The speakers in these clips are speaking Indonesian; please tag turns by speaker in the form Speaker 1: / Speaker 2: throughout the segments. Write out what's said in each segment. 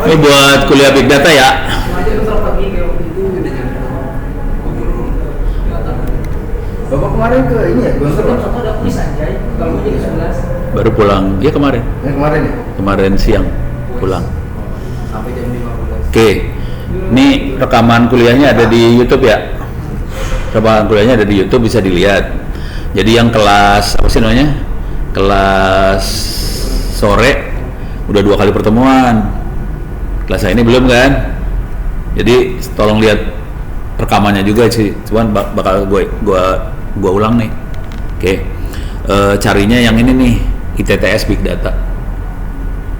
Speaker 1: Ini buat kuliah Big Data ya.
Speaker 2: Bapak kemarin ke ini ya?
Speaker 1: Baru pulang, ya kemarin.
Speaker 2: Kemarin ya?
Speaker 1: Kemarin siang pulang.
Speaker 2: Sampai jam 15.
Speaker 1: Oke, ini rekaman kuliahnya ada di YouTube ya. Rekaman kuliahnya ada di YouTube, bisa dilihat. Jadi yang kelas apa sih namanya? Kelas sore udah 2 kali pertemuan. Kelas saya ini belum kan? Jadi tolong lihat rekamannya juga sih. Cuman bakal gua ulang nih. Oke. Carinya yang ini nih, ITTS Big Data.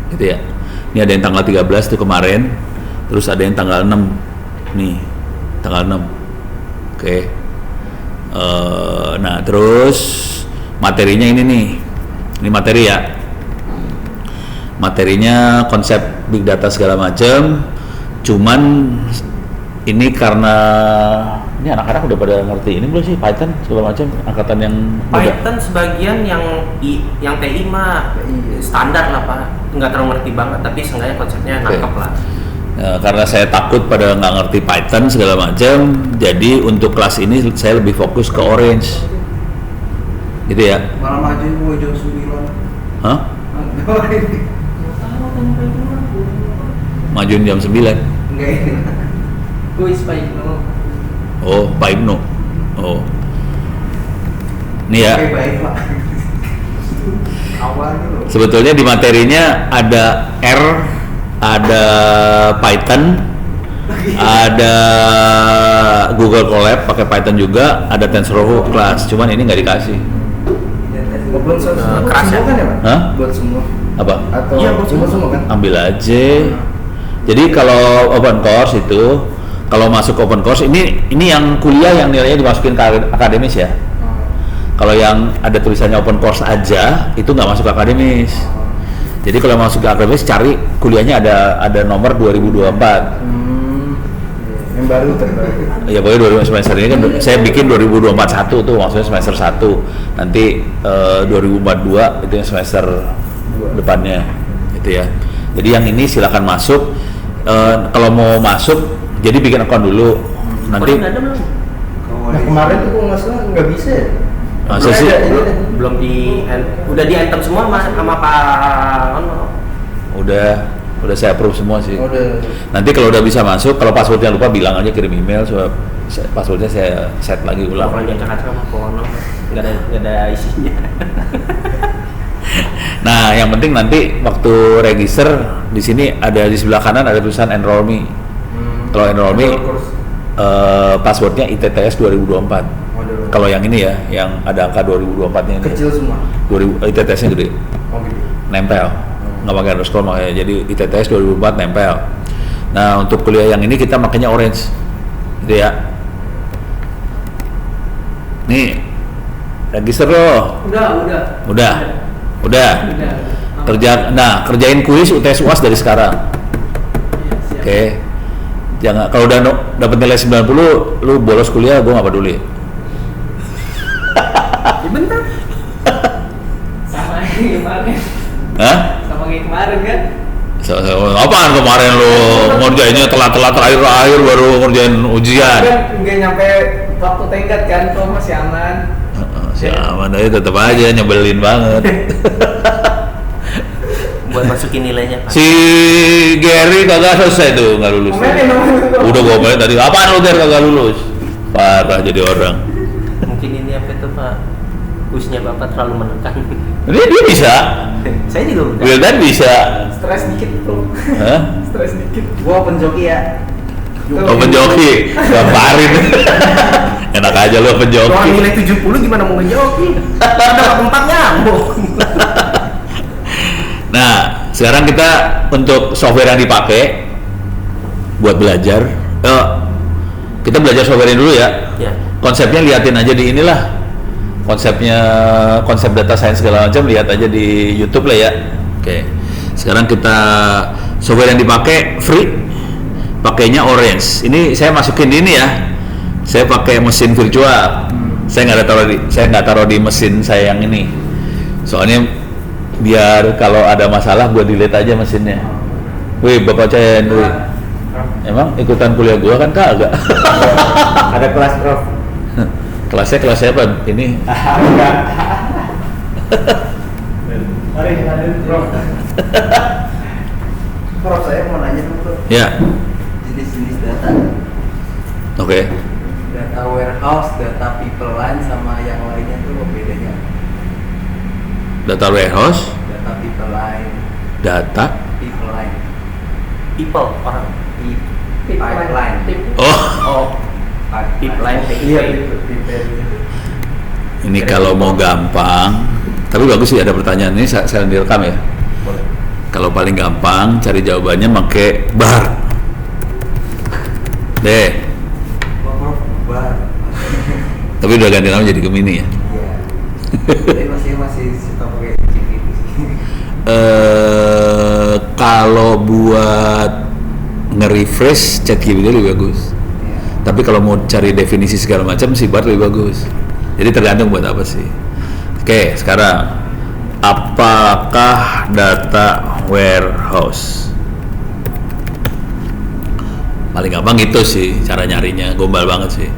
Speaker 1: Gitu ya. Ini ada yang tanggal 13 tuh kemarin. Terus ada yang tanggal 6. Nih, tanggal 6. Oke. Nah, terus materinya ini nih. Ini materi ya. Materinya konsep big data segala macam. Cuman ini karena ini anak-anak udah pada ngerti ini belum sih Python segala macam angkatan yang
Speaker 3: Python sebagian yang TI mah standar lah Pak, nggak terlalu ngerti banget, tapi seenggaknya konsepnya nangkep lah.
Speaker 1: Karena saya takut pada nggak ngerti Python segala macam, jadi untuk kelas ini saya lebih fokus ke Orange, gitu ya.
Speaker 2: Malam aja gue jam 9.
Speaker 1: Hah? Majuin jam 9?
Speaker 2: Enggak ini.
Speaker 3: Kuis Pak Ibnu.
Speaker 1: Oh, Pak Ibnu. Oh. Ini ya.
Speaker 2: Oke, baik Pak. Awal dulu.
Speaker 1: Sebetulnya di materinya ada R, ada Python, ada Google Colab pakai Python juga, ada TensorFlow kelas. Cuman ini nggak dikasih.
Speaker 2: Buat semua
Speaker 3: keras ya?
Speaker 2: kan ya Pak?
Speaker 1: Hah?
Speaker 2: Buat semua.
Speaker 1: Apa?
Speaker 2: Atau
Speaker 3: Iya, buat
Speaker 2: semua kan?
Speaker 1: Ambil aja. Jadi kalau open course itu, kalau masuk open course ini yang kuliah yang nilainya dimasukin ke akademis ya. Kalau yang ada tulisannya open course aja itu nggak masuk ke akademis. Jadi kalau masuk ke akademis cari kuliahnya ada nomor 2024.
Speaker 2: Yang baru terbaru.
Speaker 1: Ya pokoknya semester ini kan saya bikin 2021 tuh maksudnya semester 1. Nanti 2042 itu yang semester depannya gitu ya. Jadi yang ini silakan masuk. Kalau mau masuk jadi bikin akun dulu. Nanti
Speaker 3: Udah ada belum?
Speaker 2: Nah kemarin tuh kok nggak salah nggak bisa ya?
Speaker 1: masa sih
Speaker 3: Belum udah di enter semua sama Pak Ono.
Speaker 1: udah saya approve semua sih.
Speaker 2: Udah.
Speaker 1: Nanti kalau udah bisa masuk, kalau passwordnya lupa bilang aja, kirim email, so passwordnya saya set lagi ulang.
Speaker 3: Orang yang Jakarta sama Pak Ono nggak ada isinya.
Speaker 1: Nah, yang penting nanti waktu register di sini ada di sebelah kanan ada tulisan enroll me. Kalau enroll me passwordnya ITTS 2024. Kalau yang ini ya, yang ada angka 2024-nya ini.
Speaker 2: Kecil semua.
Speaker 1: ITTS-nya gede.
Speaker 2: Oh gitu.
Speaker 1: Nempel. Nggak pakai underscore makanya. Jadi ITTS 2024 nempel. Nah, untuk kuliah yang ini kita makanya Orange. Gitu ya. Nih. Register loh. Udah. Kerjain kuis UTS UAS dari sekarang. Oke. Jangan kalau udah dapat nilai 90 lu bolos kuliah gua nggak peduli.
Speaker 3: Ya bentar.
Speaker 4: Sama yang kemarin.
Speaker 1: Hah?
Speaker 4: Sama yang kemarin kan?
Speaker 1: Apaan kemarin lu ngerjainnya telat-telat terakhir baru ngerjain ujian?
Speaker 4: Kan nggak nyampe waktu tenggat kan, kok masih aman.
Speaker 1: Si aman aja tetap aja nyebelin banget.
Speaker 3: Buat masukin nilainya Pak.
Speaker 1: Si Gary kagak selesai tuh, nggak lulus. Udah gua main tadi, apaan lu Gary kagak lulus? Parah jadi orang.
Speaker 3: Mungkin ini apa itu Pak? Kuisnya Bapak terlalu menekan.
Speaker 1: Dia bisa.
Speaker 3: Saya juga udah.
Speaker 1: Wildan bisa.
Speaker 4: Stres dikit bro.
Speaker 1: Hah?
Speaker 4: Stres dikit.
Speaker 2: Gua open joki ya.
Speaker 1: Open joki, gambarin. Enak aja lu open
Speaker 3: Orang
Speaker 1: joki.
Speaker 3: nilai 70 gimana mau ngejoki? Ada tempat nyambung.
Speaker 1: Nah, sekarang kita untuk software yang dipakai buat belajar, kita belajar software ini dulu ya.
Speaker 3: Ya.
Speaker 1: Konsepnya liatin aja di inilah. Konsep data science segala macam lihat aja di YouTube lah ya. Oke. Sekarang kita software yang dipakai free, pakainya Orange. Ini saya masukin di ini ya. Saya pakai mesin virtual. Saya nggak taruh di mesin saya yang ini. Soalnya biar kalau ada masalah gue delete aja mesinnya. Wih, Bapak Chen, wih. Emang ikutan kuliah gua kan kagak.
Speaker 2: Ada kelas Prof.
Speaker 1: Kelasnya apa? Ini
Speaker 2: Enggak. Mari hadir Prof. Prof, saya mau nanya dulu Prof.
Speaker 1: ya.
Speaker 2: Jenis-jenis data.
Speaker 1: Oke.
Speaker 2: Data warehouse, data people line sama yang lainnya tuh apa bedanya?
Speaker 1: Data warehouse,
Speaker 2: Data people line,
Speaker 1: data.
Speaker 2: people line,
Speaker 3: People orang.
Speaker 2: pipeline.
Speaker 1: Oh,
Speaker 3: Oh, pipeline.
Speaker 2: Iya, pipeline.
Speaker 1: ini kalau mau gampang. Tapi bagus sih ada pertanyaan ini saya direkam ya.
Speaker 3: Boleh.
Speaker 1: Kalau paling gampang cari jawabannya pakai bar. Deh.
Speaker 2: Oh, Prof, bar.
Speaker 1: Tapi udah ganti nama jadi Gemini ya.
Speaker 2: Iya. Tapi masih suka pakai chip itu sih.
Speaker 1: Kalau buat nge-refresh ChatGPT lebih bagus.
Speaker 2: Iya.
Speaker 1: Tapi kalau mau cari definisi segala macam si Bart lebih bagus. Jadi tergantung buat apa sih. Oke, sekarang apakah data warehouse? Paling gampang itu sih cara nyarinya, gombal banget sih.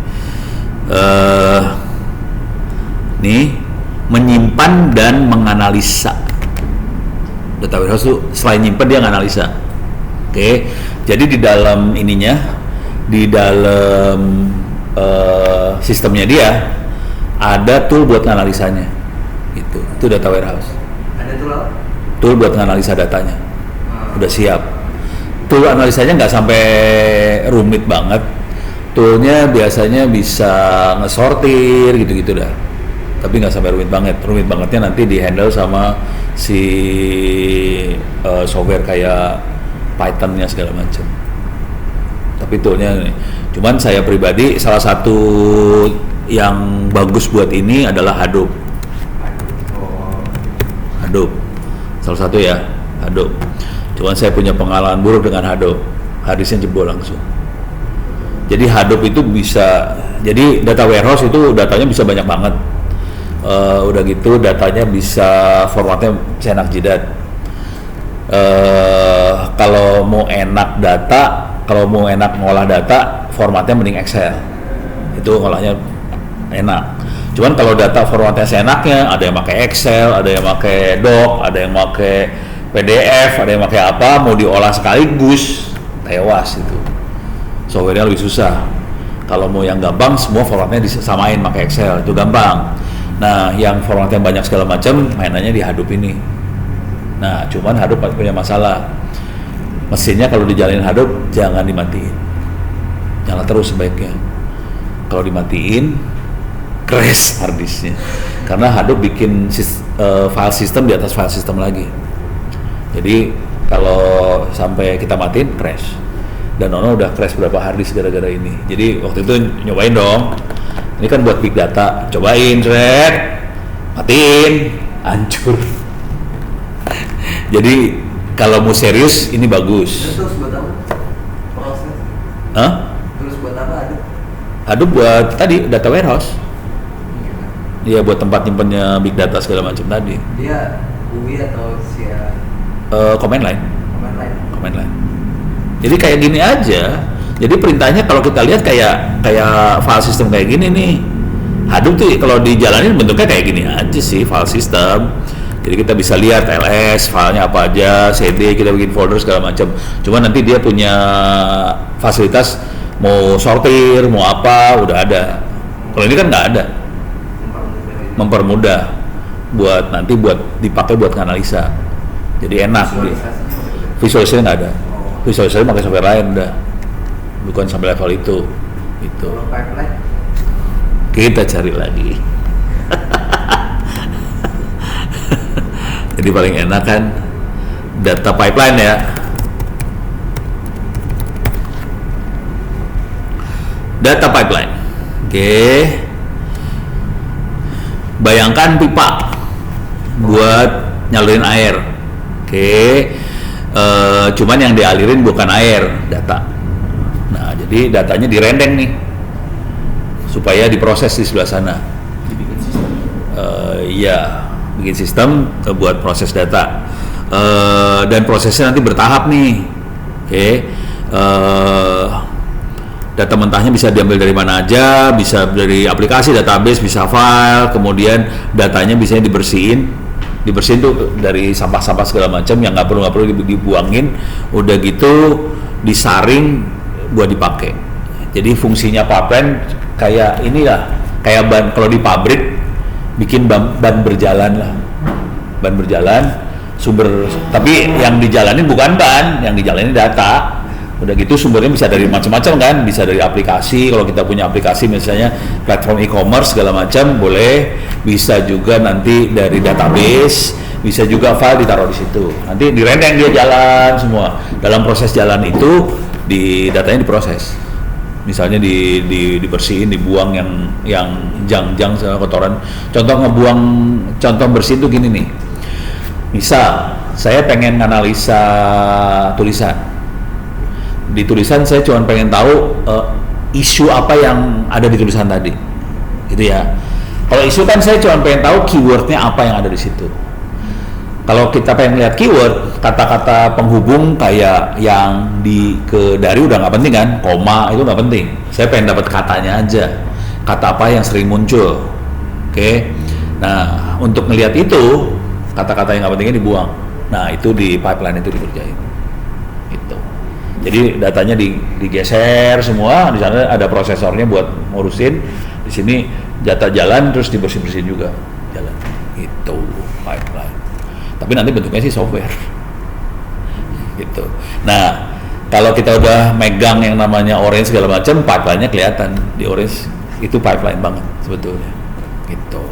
Speaker 1: Nih, menyimpan dan menganalisa. Data warehouse tuh selain nyimpan dia nganalisa. Oke, jadi di dalam ininya, di dalam sistemnya dia ada tool buat nganalisanya. Itu data warehouse.
Speaker 2: Ada tuh loh.
Speaker 1: Tool buat nganalisa datanya. Udah siap. Tool analisanya nggak sampai rumit banget. Toolnya biasanya bisa ngesortir gitu-gitu dah. Tapi nggak sampai rumit banget. Rumit bangetnya nanti di handle sama si software kayak Python-nya segala macam. Tapi toolnya ini. Cuman saya pribadi salah satu yang bagus buat ini adalah Hadoop. Hadoop. Salah satu ya, Hadoop. Cuman saya punya pengalaman buruk dengan Hadoop. Harddisknya jebol langsung. Jadi Hadoop itu bisa, jadi data warehouse itu datanya bisa banyak banget. Udah gitu datanya bisa formatnya bisa enak jidat. Kalau mau enak data, kalau mau enak ngolah data, formatnya mending Excel. Itu ngolahnya enak. Cuman kalau data formatnya seenaknya, ada yang pakai Excel, ada yang pakai Doc, ada yang pakai PDF, ada yang pakai apa, mau diolah sekaligus, tewas itu. Software-nya lebih susah. Kalau mau yang gampang, semua formatnya disamain pakai Excel, itu gampang. Nah, yang formatnya banyak segala macam, mainannya di Hadoop ini. Nah, cuman Hadoop punya masalah. Mesinnya kalau dijalin Hadoop, jangan dimatiin. Nyala terus sebaiknya. Kalau dimatiin, crash harddisknya. Karena Hadoop bikin file system di atas file system lagi. Jadi kalau sampai kita matiin, crash. Dan Nono udah crash berapa harddisk gara-gara ini. Jadi waktu itu nyobain dong. Ini kan buat big data, cobain, matiin, hancur. Jadi kalau mau serius ini bagus.
Speaker 2: Terus buat apa? Proses.
Speaker 1: Hah?
Speaker 2: Terus buat apa ada?
Speaker 1: Hadoop buat tadi data warehouse. Iya, buat tempat nyimpennya big data segala macam tadi.
Speaker 2: Dia UI atau sia
Speaker 1: Command line.
Speaker 2: command line.
Speaker 1: Jadi kayak gini aja. Jadi perintahnya kalau kita lihat kayak file system kayak gini nih. Hadoop tuh kalau dijalanin bentuknya kayak gini aja sih, file system. Jadi kita bisa lihat LS, filenya apa aja, CD, kita bikin folder segala macam. Cuma nanti dia punya fasilitas mau sortir, mau apa, udah ada. Kalau ini kan nggak ada. Mempermudah buat nanti buat dipakai buat analisa. Jadi enak. Visualisasinya nggak ada. Visualisasi pakai software lain udah. Bukan sampai level itu. Itu.
Speaker 2: Kalau pipeline
Speaker 1: Kita cari lagi. Jadi paling enak kan data pipeline ya. Data pipeline. Oke. Bayangkan pipa buat nyalurin air. Oke. Cuman yang dialirin bukan air, data. Nah, jadi datanya direndeng nih supaya diproses di sebelah sana.
Speaker 3: Dibikin sistem.
Speaker 1: Iya, bikin sistem buat proses data. Dan prosesnya nanti bertahap nih. Oke. Data mentahnya bisa diambil dari mana aja, bisa dari aplikasi, database, bisa file, kemudian datanya bisa dibersihin tuh dari sampah-sampah segala macam yang nggak perlu dibuangin, udah gitu disaring buat dipakai. Jadi fungsinya pipeline kayak inilah, kayak ban kalau di pabrik bikin ban berjalan lah, ban berjalan sumber, tapi yang dijalanin bukan ban, yang dijalanin data. Udah gitu sumbernya bisa dari macam-macam kan, bisa dari aplikasi, kalau kita punya aplikasi misalnya platform e-commerce segala macam boleh, bisa juga nanti dari database, bisa juga file ditaruh di situ, nanti direndeng dia jalan semua. Dalam proses jalan itu datanya diproses, misalnya dibersihin, dibuang yang jang-jang sama kotoran. Contoh bersihin tuh gini nih, misal saya pengen analisa tulisan. Di tulisan saya cuma pengen tahu isu apa yang ada di tulisan tadi, gitu ya. Kalau isu kan saya cuma pengen tahu keywordnya apa yang ada di situ. Kalau kita pengen lihat keyword, kata-kata penghubung kayak yang dari udah nggak penting kan, koma itu nggak penting. Saya pengen dapat katanya aja, kata apa yang sering muncul. Oke. Nah, untuk melihat itu, kata-kata yang nggak pentingnya dibuang. Nah, itu di pipeline itu dikerjain. Gitu. Jadi datanya digeser semua, di sana ada prosesornya buat ngurusin. Di sini data jalan terus dibersih-bersihin juga jalan. Itu pipeline. Tapi nanti bentuknya sih software. Gitu. Nah, kalau kita udah megang yang namanya Orange segala macam, pipeline-nya kelihatan. Di Orange itu pipeline banget sebetulnya. Gitu.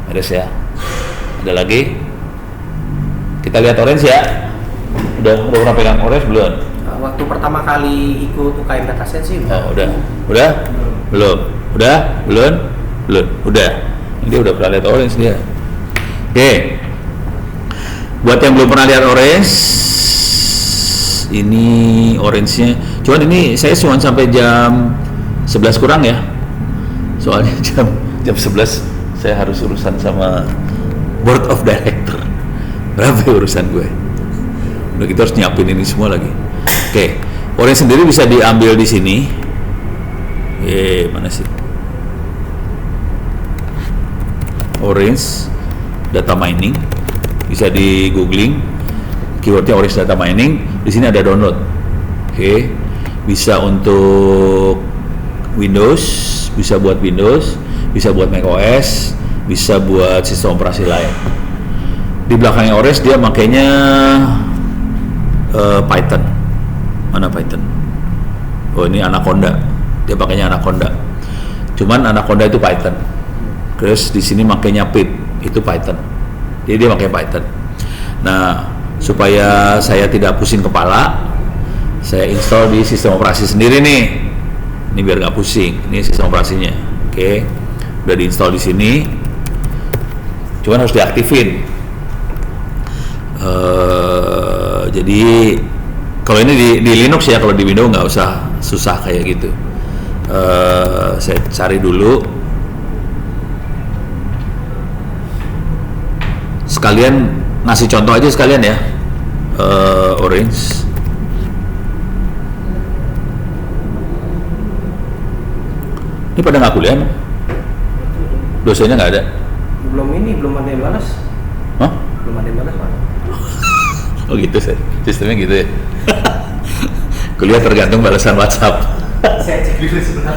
Speaker 1: Ada ya? Ada lagi? Kita lihat Orange ya. Udah pernah pegang Orange belum?
Speaker 3: Waktu pertama kali ikut UKM Dataset sih.
Speaker 1: Udah? Belum? Udah. Dia udah pernah lihat Orange dia. Oke. Buat yang belum pernah lihat Orange, ini Orange-nya. Cuman ini saya cuma sampai jam 11 kurang ya. Soalnya jam 11 saya harus urusan sama Board of Director. Berapa urusan gue? Udah kita harus nyiapin ini semua lagi. Oke, Orange sendiri bisa diambil di sini. Mana sih? Orange data mining, bisa di googling keywordnya Orange data mining. Di sini ada download. Oke, bisa untuk Windows, bisa buat Windows, bisa buat macOS, bisa buat sistem operasi lain. Di belakangnya Orange dia makainya Python. Mana Python? Oh, ini Anaconda. Dia pakainya Anaconda. Cuman Anaconda itu Python. Terus di sini makainya Pip, itu Python. Jadi dia pakai Python. Nah, supaya saya tidak pusing kepala, saya install di sistem operasi sendiri nih. Ini biar nggak pusing. Ini sistem operasinya. Oke. Udah diinstal di sini. Cuman harus diaktifin. Jadi kalau ini di Linux ya, kalau di Windows nggak usah susah kayak gitu. Saya cari dulu. Sekalian ngasih contoh aja sekalian ya. Orange. Ini pada nggak kuliah? Dosennya nggak ada?
Speaker 3: Belum ada yang balas.
Speaker 1: Hah?
Speaker 3: Belum ada yang balas, Pak.
Speaker 1: Oh gitu sih, sistemnya gitu ya. Kuliah tergantung balasan WhatsApp.
Speaker 2: Saya cek dulu sebentar.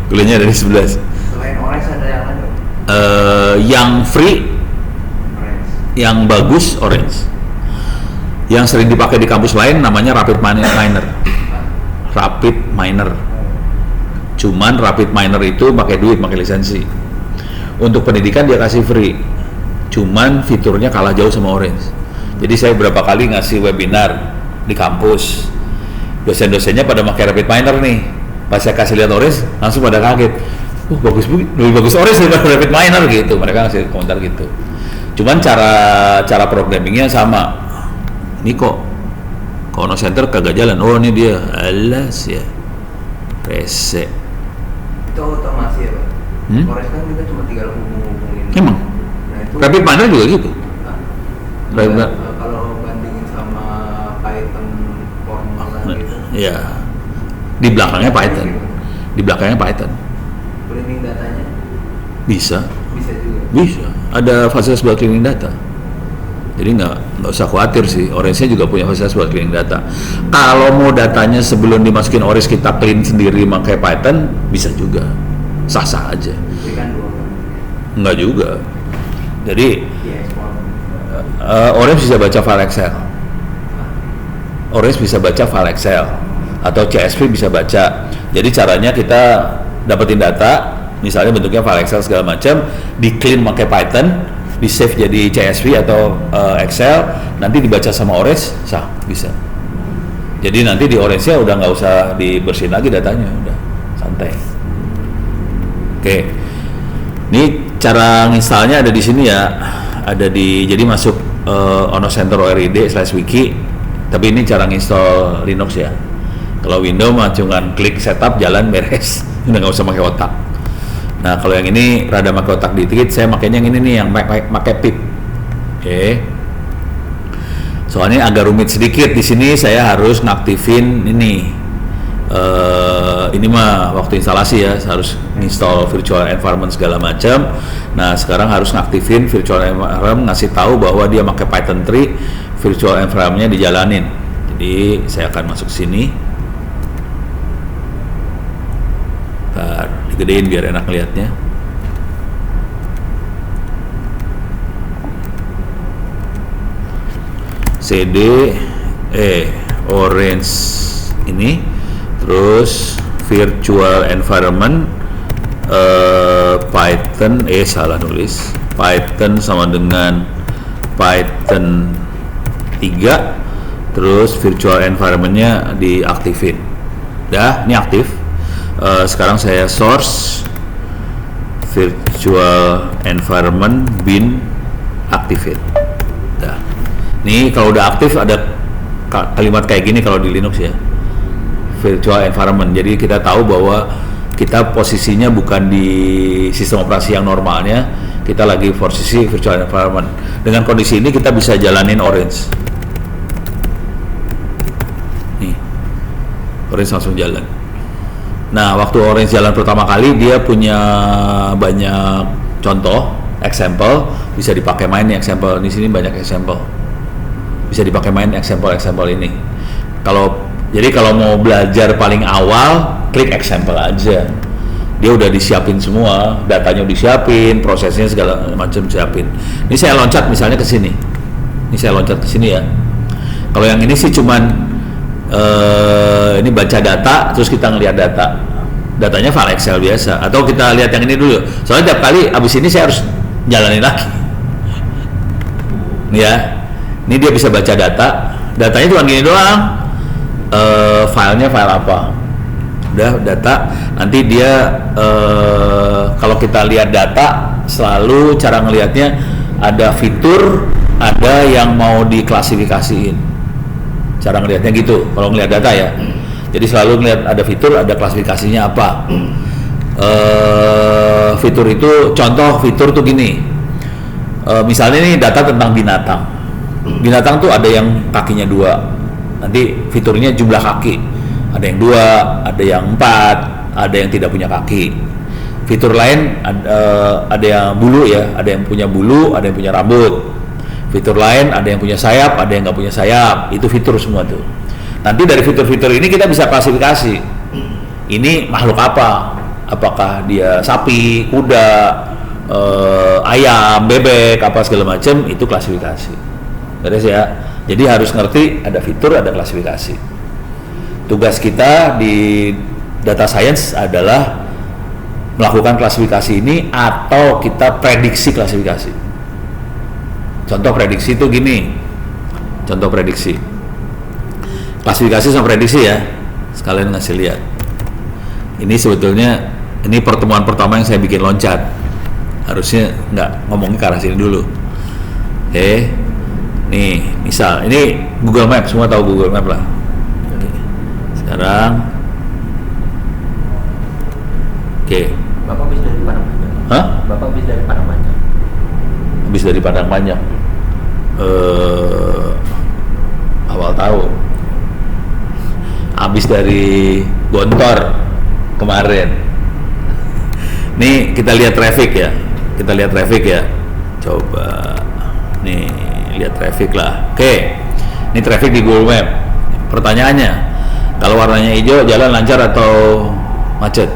Speaker 1: Kuliahnya dari 11.
Speaker 2: Selain Orange ada yang lain?
Speaker 1: Yang free,
Speaker 2: Orange.
Speaker 1: yang bagus Orange. Yang sering dipakai di kampus lain namanya Rapid Miner. Rapid Miner. Cuman Rapid Miner itu pakai duit, pakai lisensi. Untuk pendidikan dia kasih free. Cuman fiturnya kalah jauh sama Orange. Jadi saya berapa kali ngasih webinar di kampus, dosen-dosennya pada pakai Rapid Miner nih. Pas saya kasih lihat Orange, langsung pada kaget. Lebih bagus Orange daripada Rapid Miner gitu. Mereka ngasih komentar gitu. Cuman cara programmingnya sama. Ini kok Ono Center kagak jalan. Oh ini dia, alas ya, rese.
Speaker 2: Itu otomasi ya Pak? Orange kan kita cuma tinggal hubungin.
Speaker 1: Emang?
Speaker 2: Nah, itu
Speaker 1: Rapid Miner juga gitu.
Speaker 2: kalau bandingin sama
Speaker 1: Ya, di belakangnya Python. Di belakangnya Python.
Speaker 2: Cleaning datanya
Speaker 1: Bisa.
Speaker 2: bisa juga.
Speaker 1: Bisa. Ada fasilitas buat cleaning data. Jadi nggak usah khawatir sih. Orange juga punya fasilitas buat cleaning data. Kalau mau datanya sebelum dimasukin Orange kita clean sendiri pakai Python, bisa juga. Sah-sah aja.
Speaker 2: Tapi kan 2 kali
Speaker 1: Nggak juga. Jadi
Speaker 2: diekspor.
Speaker 1: Orange bisa baca file Excel. Orange bisa baca file Excel atau CSV bisa baca. Jadi caranya kita dapetin data, misalnya bentuknya file Excel segala macam, di clean pakai Python, di save jadi CSV atau Excel, nanti dibaca sama Orange, sah, bisa. Jadi nanti di Orange-nya udah nggak usah dibersihin lagi datanya, udah santai. Oke, ini cara nginstalnya ada di sini ya, ada di, jadi masuk onocenter ORID/wiki, tapi ini cara nginstal Linux ya. Kalau Windows mah cuma klik setup jalan beres, udah nggak usah pakai otak. Nah kalau yang ini rada pakai otak dikit, saya makanya yang ini nih yang pakai pip. Oke. Soalnya agak rumit sedikit di sini, saya harus ngaktifin ini. Ini mah waktu instalasi ya, harus install virtual environment segala macam. Nah sekarang harus ngaktifin virtual environment, ngasih tahu bahwa dia pakai Python 3, virtual environment-nya dijalanin. Jadi saya akan masuk sini. Bentar, digedein biar enak lihatnya. CD Orange ini, terus virtual environment Python, salah nulis, Python sama dengan Python 3, terus virtual environment-nya diaktifin. Dah, ini aktif. Sekarang saya source virtual environment bin activate. Dah. Nih kalau udah aktif ada kalimat kayak gini kalau di Linux ya, virtual environment. Jadi kita tahu bahwa kita posisinya bukan di sistem operasi yang normalnya, kita lagi posisi virtual environment. Dengan kondisi ini kita bisa jalanin Orange. Nih, Orange langsung jalan. Nah, waktu Orange jalan pertama kali dia punya banyak contoh, example, bisa dipakai main nih example. Di sini banyak example. Bisa dipakai main example ini. Jadi kalau mau belajar paling awal, klik example aja. Dia udah disiapin semua, datanya udah disiapin, prosesnya segala macam disiapin. Ini saya loncat misalnya ke sini. Ini saya loncat ke sini ya. Kalau yang ini sih cuman ini baca data, terus kita ngelihat data. Datanya file Excel biasa. Atau kita lihat yang ini dulu. Soalnya tiap kali abis ini saya harus jalanin lagi. Nih ya. Ini dia bisa baca data. Datanya cuma gini doang. Filenya file apa? Udah data. Nanti dia kalau kita lihat data, selalu cara ngelihatnya ada fitur, ada yang mau diklasifikasiin. Cara ngelihatnya gitu. Kalau ngelihat data ya. Jadi selalu ngelihat ada fitur, ada klasifikasinya apa. Fitur itu, contoh fitur tuh gini. Misalnya ini data tentang binatang. Binatang tuh ada yang kakinya 2. Nanti fiturnya jumlah kaki. Ada yang 2, ada yang 4, ada yang tidak punya kaki. Fitur lain ada yang bulu ya, ada yang punya bulu, ada yang punya rambut. Fitur lain ada yang punya sayap, ada yang nggak punya sayap. Itu fitur semua tuh. Nanti dari fitur-fitur ini kita bisa klasifikasi. Ini makhluk apa? Apakah dia sapi, kuda, ayam, bebek, apa segala macam, itu klasifikasi. Beres ya. Jadi harus ngerti ada fitur, ada klasifikasi. Tugas kita di data science adalah melakukan klasifikasi ini atau kita prediksi klasifikasi. Contoh prediksi itu gini. Contoh prediksi. Klasifikasi sama prediksi ya. Sekalian ngasih lihat. Ini sebetulnya ini pertemuan pertama yang saya bikin loncat. Harusnya nggak ngomongin ke arah sini dulu. Oke. Nih, misal ini Google Map, semua tahu Google Map lah. Sekarang oke.
Speaker 3: Bapak habis dari Padang Panjang.
Speaker 1: Hah?
Speaker 3: Bapak habis dari Padang Panjang.
Speaker 1: Habis dari Padang Panjang. Awal tahun. Habis habis dari Gontor kemarin. Nih kita lihat traffic ya. Coba nih lihat traffic lah. Oke. Ini traffic di Google Map. Pertanyaannya, kalau warnanya hijau jalan lancar atau macet?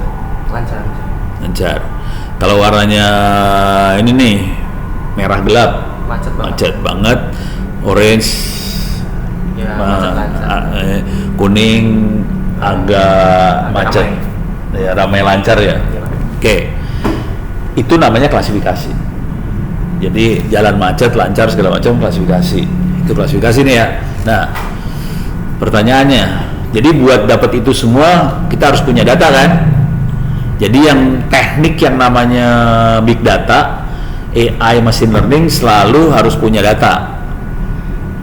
Speaker 1: Lancar. Kalau warnanya ini nih merah gelap, macet banget. Orange,
Speaker 3: ya, lancar.
Speaker 1: kuning agak macet. Ya, ramai lancar ya. Oke. Itu namanya klasifikasi. Jadi jalan macet, lancar segala macam klasifikasi. Itu klasifikasi nih ya. Nah, pertanyaannya, jadi buat dapat itu semua kita harus punya data kan? Jadi yang teknik yang namanya big data, AI, machine learning selalu harus punya data.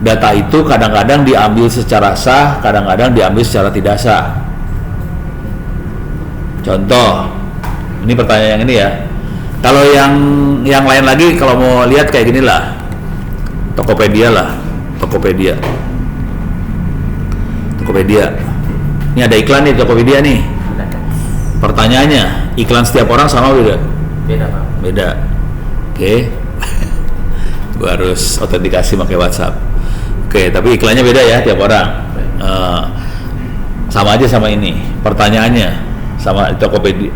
Speaker 1: Data itu kadang-kadang diambil secara sah, kadang-kadang diambil secara tidak sah. Contoh, ini pertanyaan yang ini ya. Kalau yang lain lagi, kalau mau lihat kayak gini lah, Tokopedia. Ini ada iklan nih Tokopedia nih. Pertanyaannya, iklan setiap orang sama beda?
Speaker 3: Beda Pak.
Speaker 1: Beda. Oke. Gua harus autentikasi pakai WhatsApp. Oke, tapi iklannya beda ya tiap orang. Sama aja sama ini. Pertanyaannya sama Tokopedia.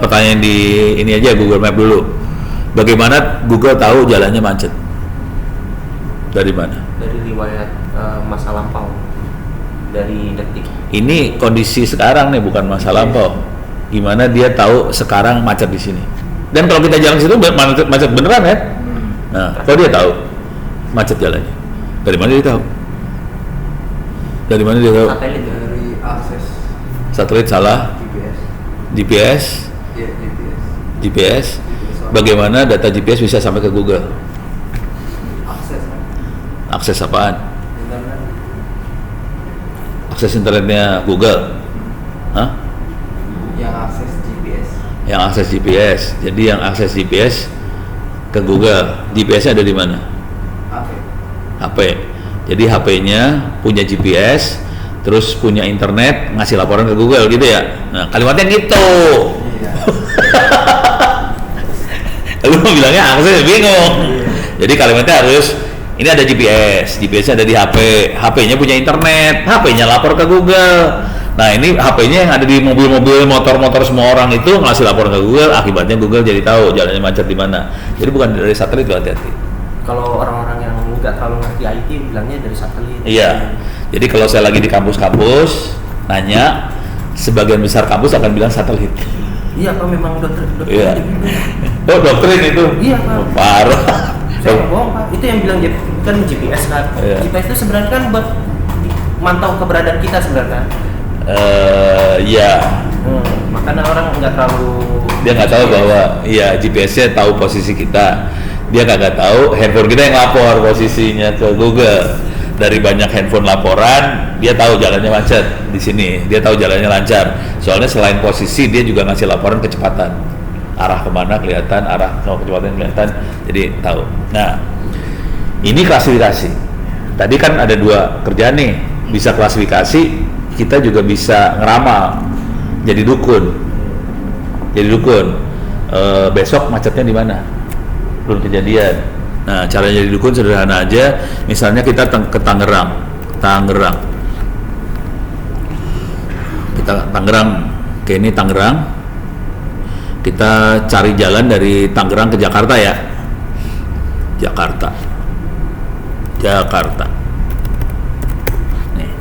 Speaker 1: Pertanyaan di ini aja Google Map dulu. Bagaimana Google tahu jalannya macet? Dari mana?
Speaker 3: Dari riwayat masa lampau. Dari detik. Ini
Speaker 1: Kondisi sekarang nih, bukan masa lampau. Gimana dia tahu sekarang macet di sini? Dan kalau kita jalan ke situ macet beneran kan? Nah, kalau dia tahu macet jalannya, dari mana dia tahu?
Speaker 3: Satelit.
Speaker 2: Dari akses
Speaker 1: Satelit salah.
Speaker 2: GPS.
Speaker 1: GPS.
Speaker 2: Iya,
Speaker 1: GPS. Bagaimana data GPS bisa sampai ke Google?
Speaker 2: Akses kan?
Speaker 1: Akses apaan?
Speaker 2: Internet.
Speaker 1: Akses internetnya Google? Hah?
Speaker 2: Yang akses GPS.
Speaker 1: Yang akses GPS. Jadi yang akses GPS ke Google, GPS-nya ada di mana? HP. Jadi HP-nya punya GPS, terus punya internet, ngasih laporan ke Google gitu ya. Nah, kalimatnya gitu.
Speaker 2: Iya.
Speaker 1: Lu bilangnya akses, bingung. Jadi kalimatnya harus ini ada GPS, GPS-nya ada di HP, HP-nya punya internet, HP-nya lapor ke Google. Nah, ini HP-nya yang ada di mobil-mobil, motor-motor semua orang itu ngasih laporan ke Google, akibatnya Google jadi tahu jalannya macet di mana. Jadi bukan dari satelit, hati-hati.
Speaker 3: Kalau orang-orang yang nggak terlalu ngerti IT bilangnya dari satelit.
Speaker 1: Iya. Jadi kalau saya lagi di kampus-kampus nanya, sebagian besar kampus akan bilang satelit.
Speaker 3: Iya Pak, memang dokter.
Speaker 1: Iya. Oh, doktrin itu.
Speaker 3: Iya Pak.
Speaker 1: Parah.
Speaker 3: Saya nggak bohong Pak. Itu yang bilang kan GPS kan.
Speaker 1: Iya.
Speaker 3: GPS itu sebenarnya kan buat mantau keberadaan kita sebenarnya.
Speaker 1: Iya.
Speaker 3: Makanya orang nggak terlalu.
Speaker 1: Dia nggak tahu bahwa iya GPS-nya tahu posisi kita. Dia kagak tahu handphone kita yang lapor posisinya ke Google. Dari banyak handphone laporan, dia tahu jalannya macet di sini. Dia tahu jalannya lancar. Soalnya selain posisi, dia juga ngasih laporan kecepatan. Arah kemana kelihatan, arah kecepatan kelihatan. Jadi tahu. Nah, ini klasifikasi. Tadi kan ada dua kerjaan nih. Bisa klasifikasi, kita juga bisa ngeramal. Jadi dukun. Besok macetnya di mana? Belum kejadian. Nah, caranya jadi dukun sederhana aja. Misalnya kita ke Tangerang. Kita Tangerang. Oke, ini Tangerang. Kita cari jalan dari Tangerang ke Jakarta ya. Jakarta. Nih.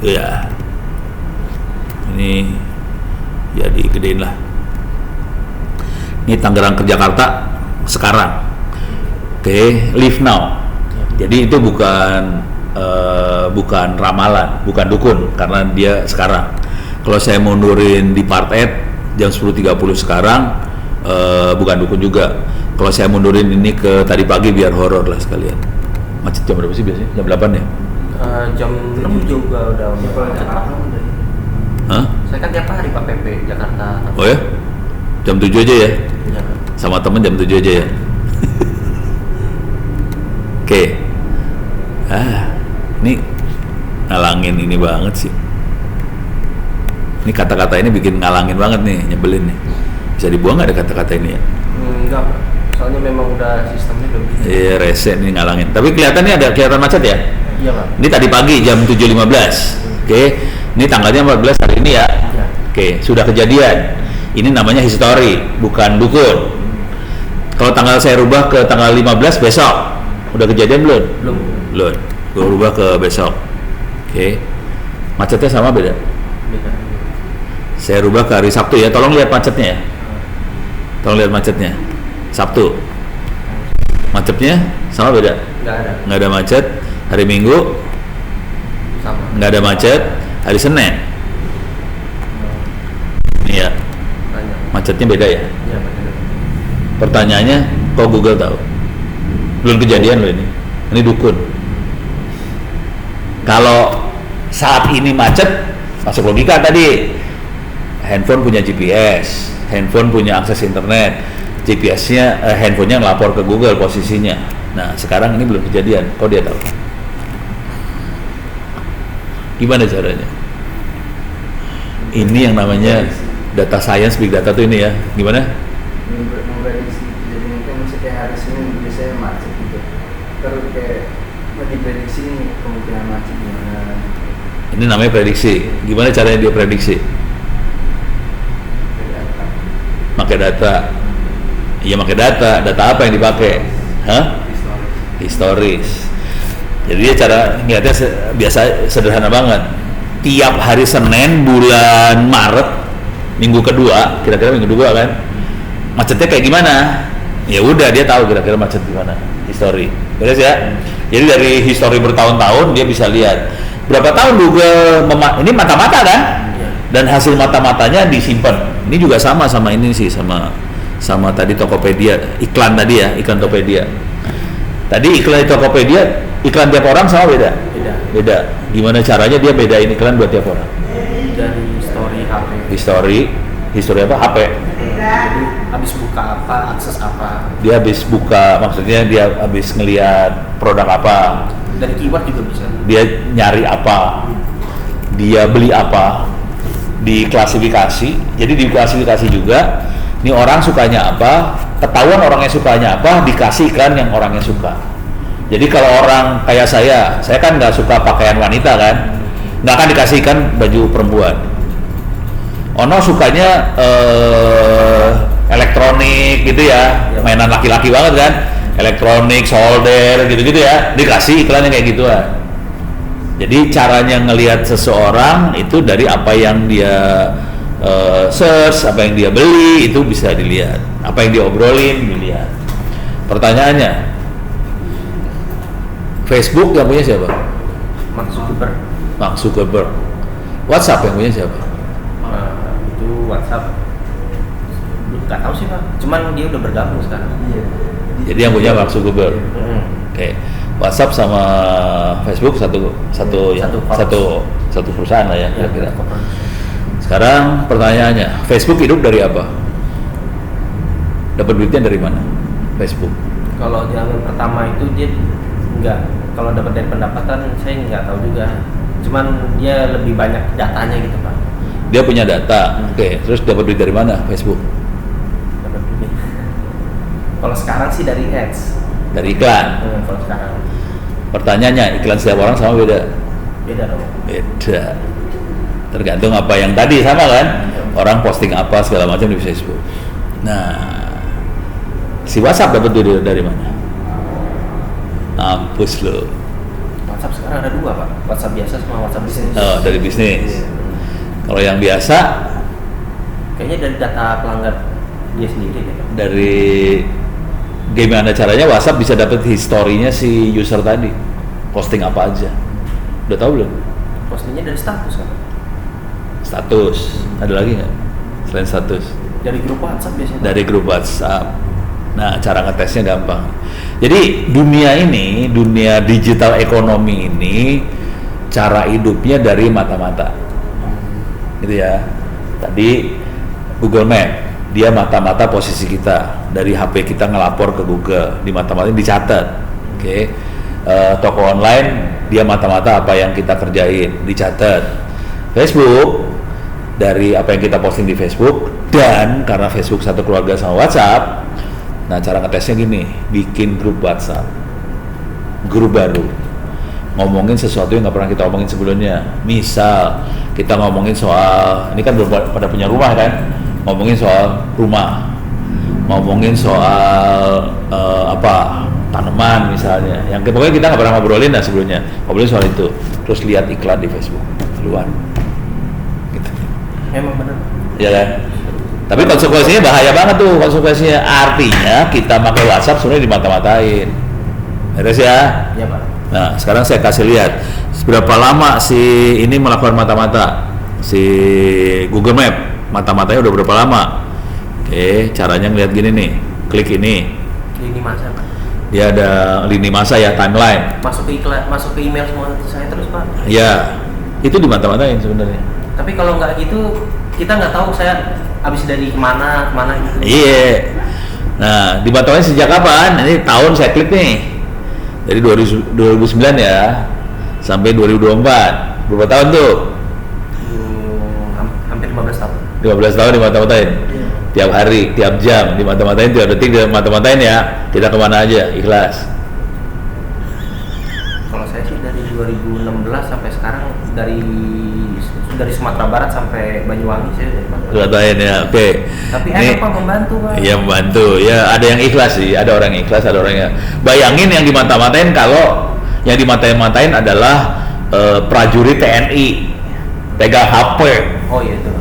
Speaker 1: Ya. Ini ya digedein lah. Ini Tangerang ke Jakarta sekarang. Oke, live now. Jadi itu bukan ramalan, bukan dukun karena dia sekarang. Kalau saya mundurin di part 8 jam 10.30 sekarang, bukan dukun juga. Kalau saya mundurin ini ke tadi pagi biar horor lah sekalian. Macet jam berapa sih biasanya? Jam 8 ya?
Speaker 3: Jam 6 juga udah macet.
Speaker 1: Hah?
Speaker 3: Saya kan tiap hari Pak PP Jakarta.
Speaker 1: Oh ya? Jam 7 aja ya?
Speaker 3: Ya.
Speaker 1: Sama temen jam 7 aja ya? Oke. Ini ngalangin ini banget sih. Ini kata-kata ini bikin ngalangin banget nih, nyebelin nih. Bisa dibuang nggak ada kata-kata ini ya?
Speaker 3: Enggak, Pak. Soalnya memang udah sistemnya udah begitu.
Speaker 1: Iya, rese nih ngalangin. Tapi kelihatannya ada kelihatan macet ya?
Speaker 3: Iya, Pak.
Speaker 1: Ini tadi pagi jam 7.15. Oke. Ini tanggalnya 14 hari ini ya.
Speaker 3: Iya.
Speaker 1: Oke, sudah kejadian. Ini namanya history, bukan dukun. Kalau tanggal saya rubah ke tanggal 15 besok. Udah kejadian belum?
Speaker 3: Belum.
Speaker 1: Belum. Gue rubah ke besok. Oke. Macetnya sama beda?
Speaker 3: Beda.
Speaker 1: Saya rubah ke hari Sabtu ya. Tolong lihat macetnya ya. Tolong lihat macetnya. Sabtu. Macetnya sama beda?
Speaker 3: Nggak ada.
Speaker 1: Nggak ada macet. Hari Minggu
Speaker 3: Sama.
Speaker 1: nggak ada macet. Hari Senin. Ini ya.
Speaker 3: Tanya.
Speaker 1: Macetnya beda ya.
Speaker 3: Iya, Pak.
Speaker 1: Pertanyaannya, kok Google tahu? Belum kejadian loh ini. Ini dukun. Kalau saat ini macet, masuk logika tadi. Handphone punya GPS, handphone punya akses internet, GPS-nya, handphonenya ngelapor ke Google posisinya. Nah, sekarang ini belum kejadian. Kok dia tahu? Gimana caranya? Ini yang namanya data science, big data tuh ini ya. Gimana?
Speaker 4: Memprediksi kejadian itu mesti kayak hari Senin biasanya macet gitu. Terus kayak diprediksi nih kemungkinan macet gimana.
Speaker 1: Ini namanya prediksi. Gimana caranya dia prediksi? Pakai data. Iya, pakai data. Data apa yang dipakai? Hah? Historis. Jadi dia cara ngeliatnya biasa sederhana banget. Tiap hari Senin bulan Maret, minggu kedua, kira-kira minggu kedua kan, macetnya kayak gimana? Ya udah dia tahu kira-kira macet gimana. History. Beres ya? Jadi dari history bertahun-tahun dia bisa lihat berapa tahun Google ini mata-mata kan? Dan hasil mata-matanya disimpan. Ini juga sama ini sih sama tadi Tokopedia, iklan tadi ya, iklan Tokopedia. Tadi iklan di Tokopedia, iklan tiap orang sama beda? Beda. Gimana caranya dia bedain iklan buat tiap orang?
Speaker 3: Dari story HP.
Speaker 1: History apa? HP.
Speaker 3: Jadi habis buka apa, akses apa.
Speaker 1: Dia habis buka, maksudnya dia habis ngelihat produk apa?
Speaker 3: Dari keyword juga bisa.
Speaker 1: Dia nyari apa? Dia beli apa? Diklasifikasi. Jadi diklasifikasi juga. Ini orang sukanya apa? Ketahuan orangnya sukanya apa? Dikasih iklan yang orangnya suka. Jadi kalau orang kayak saya kan nggak suka pakaian wanita kan, nggak akan dikasihkan baju perempuan. Ono sukanya elektronik gitu ya, mainan laki-laki banget kan, elektronik, solder gitu-gitu ya, dikasih iklannya kayak gituan. Jadi caranya ngelihat seseorang itu dari apa yang dia search, apa yang dia beli itu bisa dilihat, apa yang dia obrolin dilihat. Pertanyaannya, Facebook yang punya siapa? Mark Zuckerberg. WhatsApp yang punya siapa?
Speaker 3: Itu WhatsApp. Nggak tahu sih Pak. Cuman dia udah bergabung sekarang.
Speaker 4: Iya.
Speaker 1: Jadi yang punya Mark Zuckerberg. Oke. WhatsApp sama Facebook satu perusahaan lah ya kira-kira. Sekarang pertanyaannya, Facebook hidup dari apa? Dapat duitnya dari mana? Facebook.
Speaker 3: Kalau zaman pertama itu dia nggak, kalau dapat dari pendapatan saya nggak tahu juga. Cuman dia lebih banyak datanya gitu Pak.
Speaker 1: Dia punya data. Oke. Terus dapat duit dari mana? Facebook.
Speaker 3: Dapat duit. Kalau sekarang sih dari ads.
Speaker 1: Dari iklan.
Speaker 3: Kalau sekarang.
Speaker 1: Pertanyaannya, iklan setiap orang sama beda?
Speaker 3: Beda dong.
Speaker 1: Beda. Tergantung apa yang tadi sama kan? Orang posting apa segala macam di Facebook. Nah, si WhatsApp dapat duit dari mana? Mampus lo.
Speaker 3: WhatsApp sekarang ada dua Pak. WhatsApp biasa sama WhatsApp bisnis.
Speaker 1: Oh, dari bisnis. Kalau yang biasa,
Speaker 3: kayaknya dari data pelanggan dia sendiri deh Pak.
Speaker 1: dari gimana caranya WhatsApp bisa dapat historinya si user tadi, posting apa aja. Udah tahu belum?
Speaker 3: Postingnya dari status kan?
Speaker 1: Status. Ada lagi nggak selain status?
Speaker 3: Dari grup WhatsApp biasanya.
Speaker 1: Dari grup WhatsApp. Nah, cara ngetesnya gampang. Jadi dunia ini, dunia digital ekonomi ini, cara hidupnya dari mata-mata, gitu ya. Tadi Google Map, dia mata-mata posisi kita dari HP kita ngelapor ke Google, di mata-mata dicatat. Oke. toko online, dia mata-mata apa yang kita kerjain, dicatat. Facebook, dari apa yang kita posting di Facebook, dan karena Facebook satu keluarga sama WhatsApp, nah cara ngetesnya gini, bikin grup WhatsApp, grup baru, ngomongin sesuatu yang nggak pernah kita omongin sebelumnya. Misal kita ngomongin soal, ini kan belum pada punya rumah kan, ngomongin soal rumah, ngomongin soal tanaman misalnya, yang pokoknya kita nggak pernah ngobrolin lah sebelumnya, ngobrolin soal itu, terus lihat iklan di Facebook keluar, gitu.
Speaker 3: Memang benar.
Speaker 1: Ya kan? Tapi konsekuensinya bahaya banget tuh konsekuensinya. Artinya kita pakai WhatsApp sebenarnya dimata-matain. Beres ya?
Speaker 3: Iya Pak.
Speaker 1: Nah, sekarang saya kasih lihat seberapa lama si ini melakukan mata-mata. Si Google Map mata-matanya udah berapa lama? Oke, caranya ngeliat gini nih. Klik ini.
Speaker 3: Lini masa Pak.
Speaker 1: Dia ada lini masa ya, timeline.
Speaker 3: Masuk ke iklan, masuk ke email semua saya terus Pak.
Speaker 1: Ya, itu dimata-matain sebenarnya.
Speaker 3: Tapi kalau nggak gitu, kita nggak tahu saya habis dari kemana gitu.
Speaker 1: Iya. Nah, dimata-matain sejak kapan? Ini tahun saya klik nih. Dari 2009 ya sampai 2024. Berapa tahun tuh?
Speaker 3: Hampir 15 tahun.
Speaker 1: 15 tahun dimata-matain. Tiap hari, tiap jam dimata-matain, tiap detik dimata-matain ya. Kita kemana aja, ikhlas.
Speaker 3: Kalau saya sih dari 2016 sampai sekarang, dari Sumatera Barat sampai Banyuwangi saya dari
Speaker 1: Matain ya, oke.
Speaker 3: Tapi
Speaker 1: Ini,
Speaker 3: enak Pak, membantu Pak.
Speaker 1: Iya membantu, ya ada yang ikhlas sih, ada orang yang ikhlas, ada orang yang. Bayangin yang dimata-matain, kalau yang dimata-matain adalah prajurit TNI, pegang HP.
Speaker 3: Oh iya itu.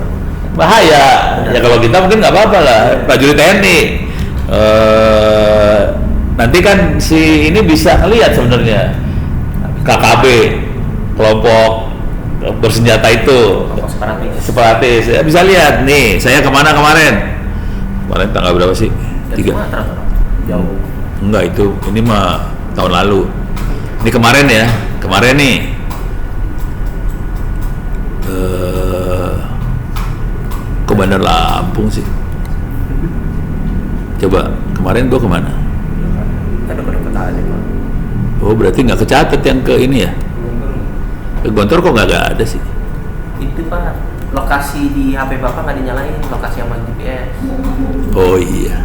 Speaker 1: Bahaya. Ya kalau kita mungkin nggak apa-apa lah, prajurit TNI. Nanti kan si ini bisa ngelihat sebenarnya KKB, kelompok bersenjata itu, separatis. Ya, bisa lihat nih, saya kemana kemarin tanggal berapa sih? 3.
Speaker 3: Jauh.
Speaker 1: Enggak, itu ini mah tahun lalu. Ini kemarin ya, kemarin nih. Ke Bandar Lampung sih. Coba kemarin gua kemana?
Speaker 3: Ada deket aja Pak.
Speaker 1: Oh berarti nggak kecatat yang ke ini ya? Ke Gontor kok nggak ada sih?
Speaker 3: Itu Pak, lokasi di HP Bapak nggak dinyalain, lokasi sama GPS.
Speaker 1: Oh iya.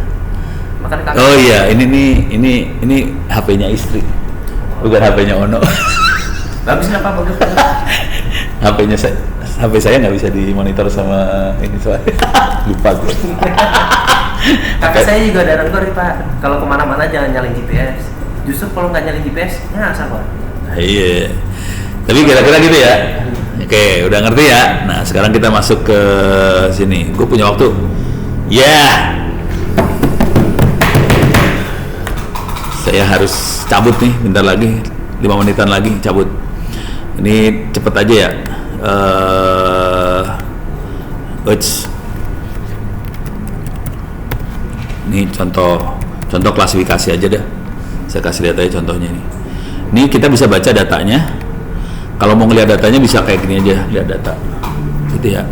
Speaker 3: Makanya
Speaker 1: Oh iya, ini HP-nya istri, bukan HP-nya Ono.
Speaker 3: Bagus nggak Pak, bagus.
Speaker 1: HP saya nggak bisa dimonitor sama ini soalnya. Lupa gue.
Speaker 3: Kakak saya juga ada negor Pak, kalau kemana-mana jangan nyalain GPS. Justru kalau nggak nyalain GPS, nyasar Pak.
Speaker 1: Iya. Tapi kira-kira gitu ya. Oke, udah ngerti ya. Nah, sekarang kita masuk ke sini. Gue punya waktu. Ya. Saya harus cabut nih, bentar lagi, 5 menitan lagi cabut. Ini cepet aja ya. Ini contoh klasifikasi aja dah. Saya kasih lihat aja contohnya nih. Ini kita bisa baca datanya. Kalau mau ngeliat datanya bisa kayak gini aja, lihat data, gitu ya.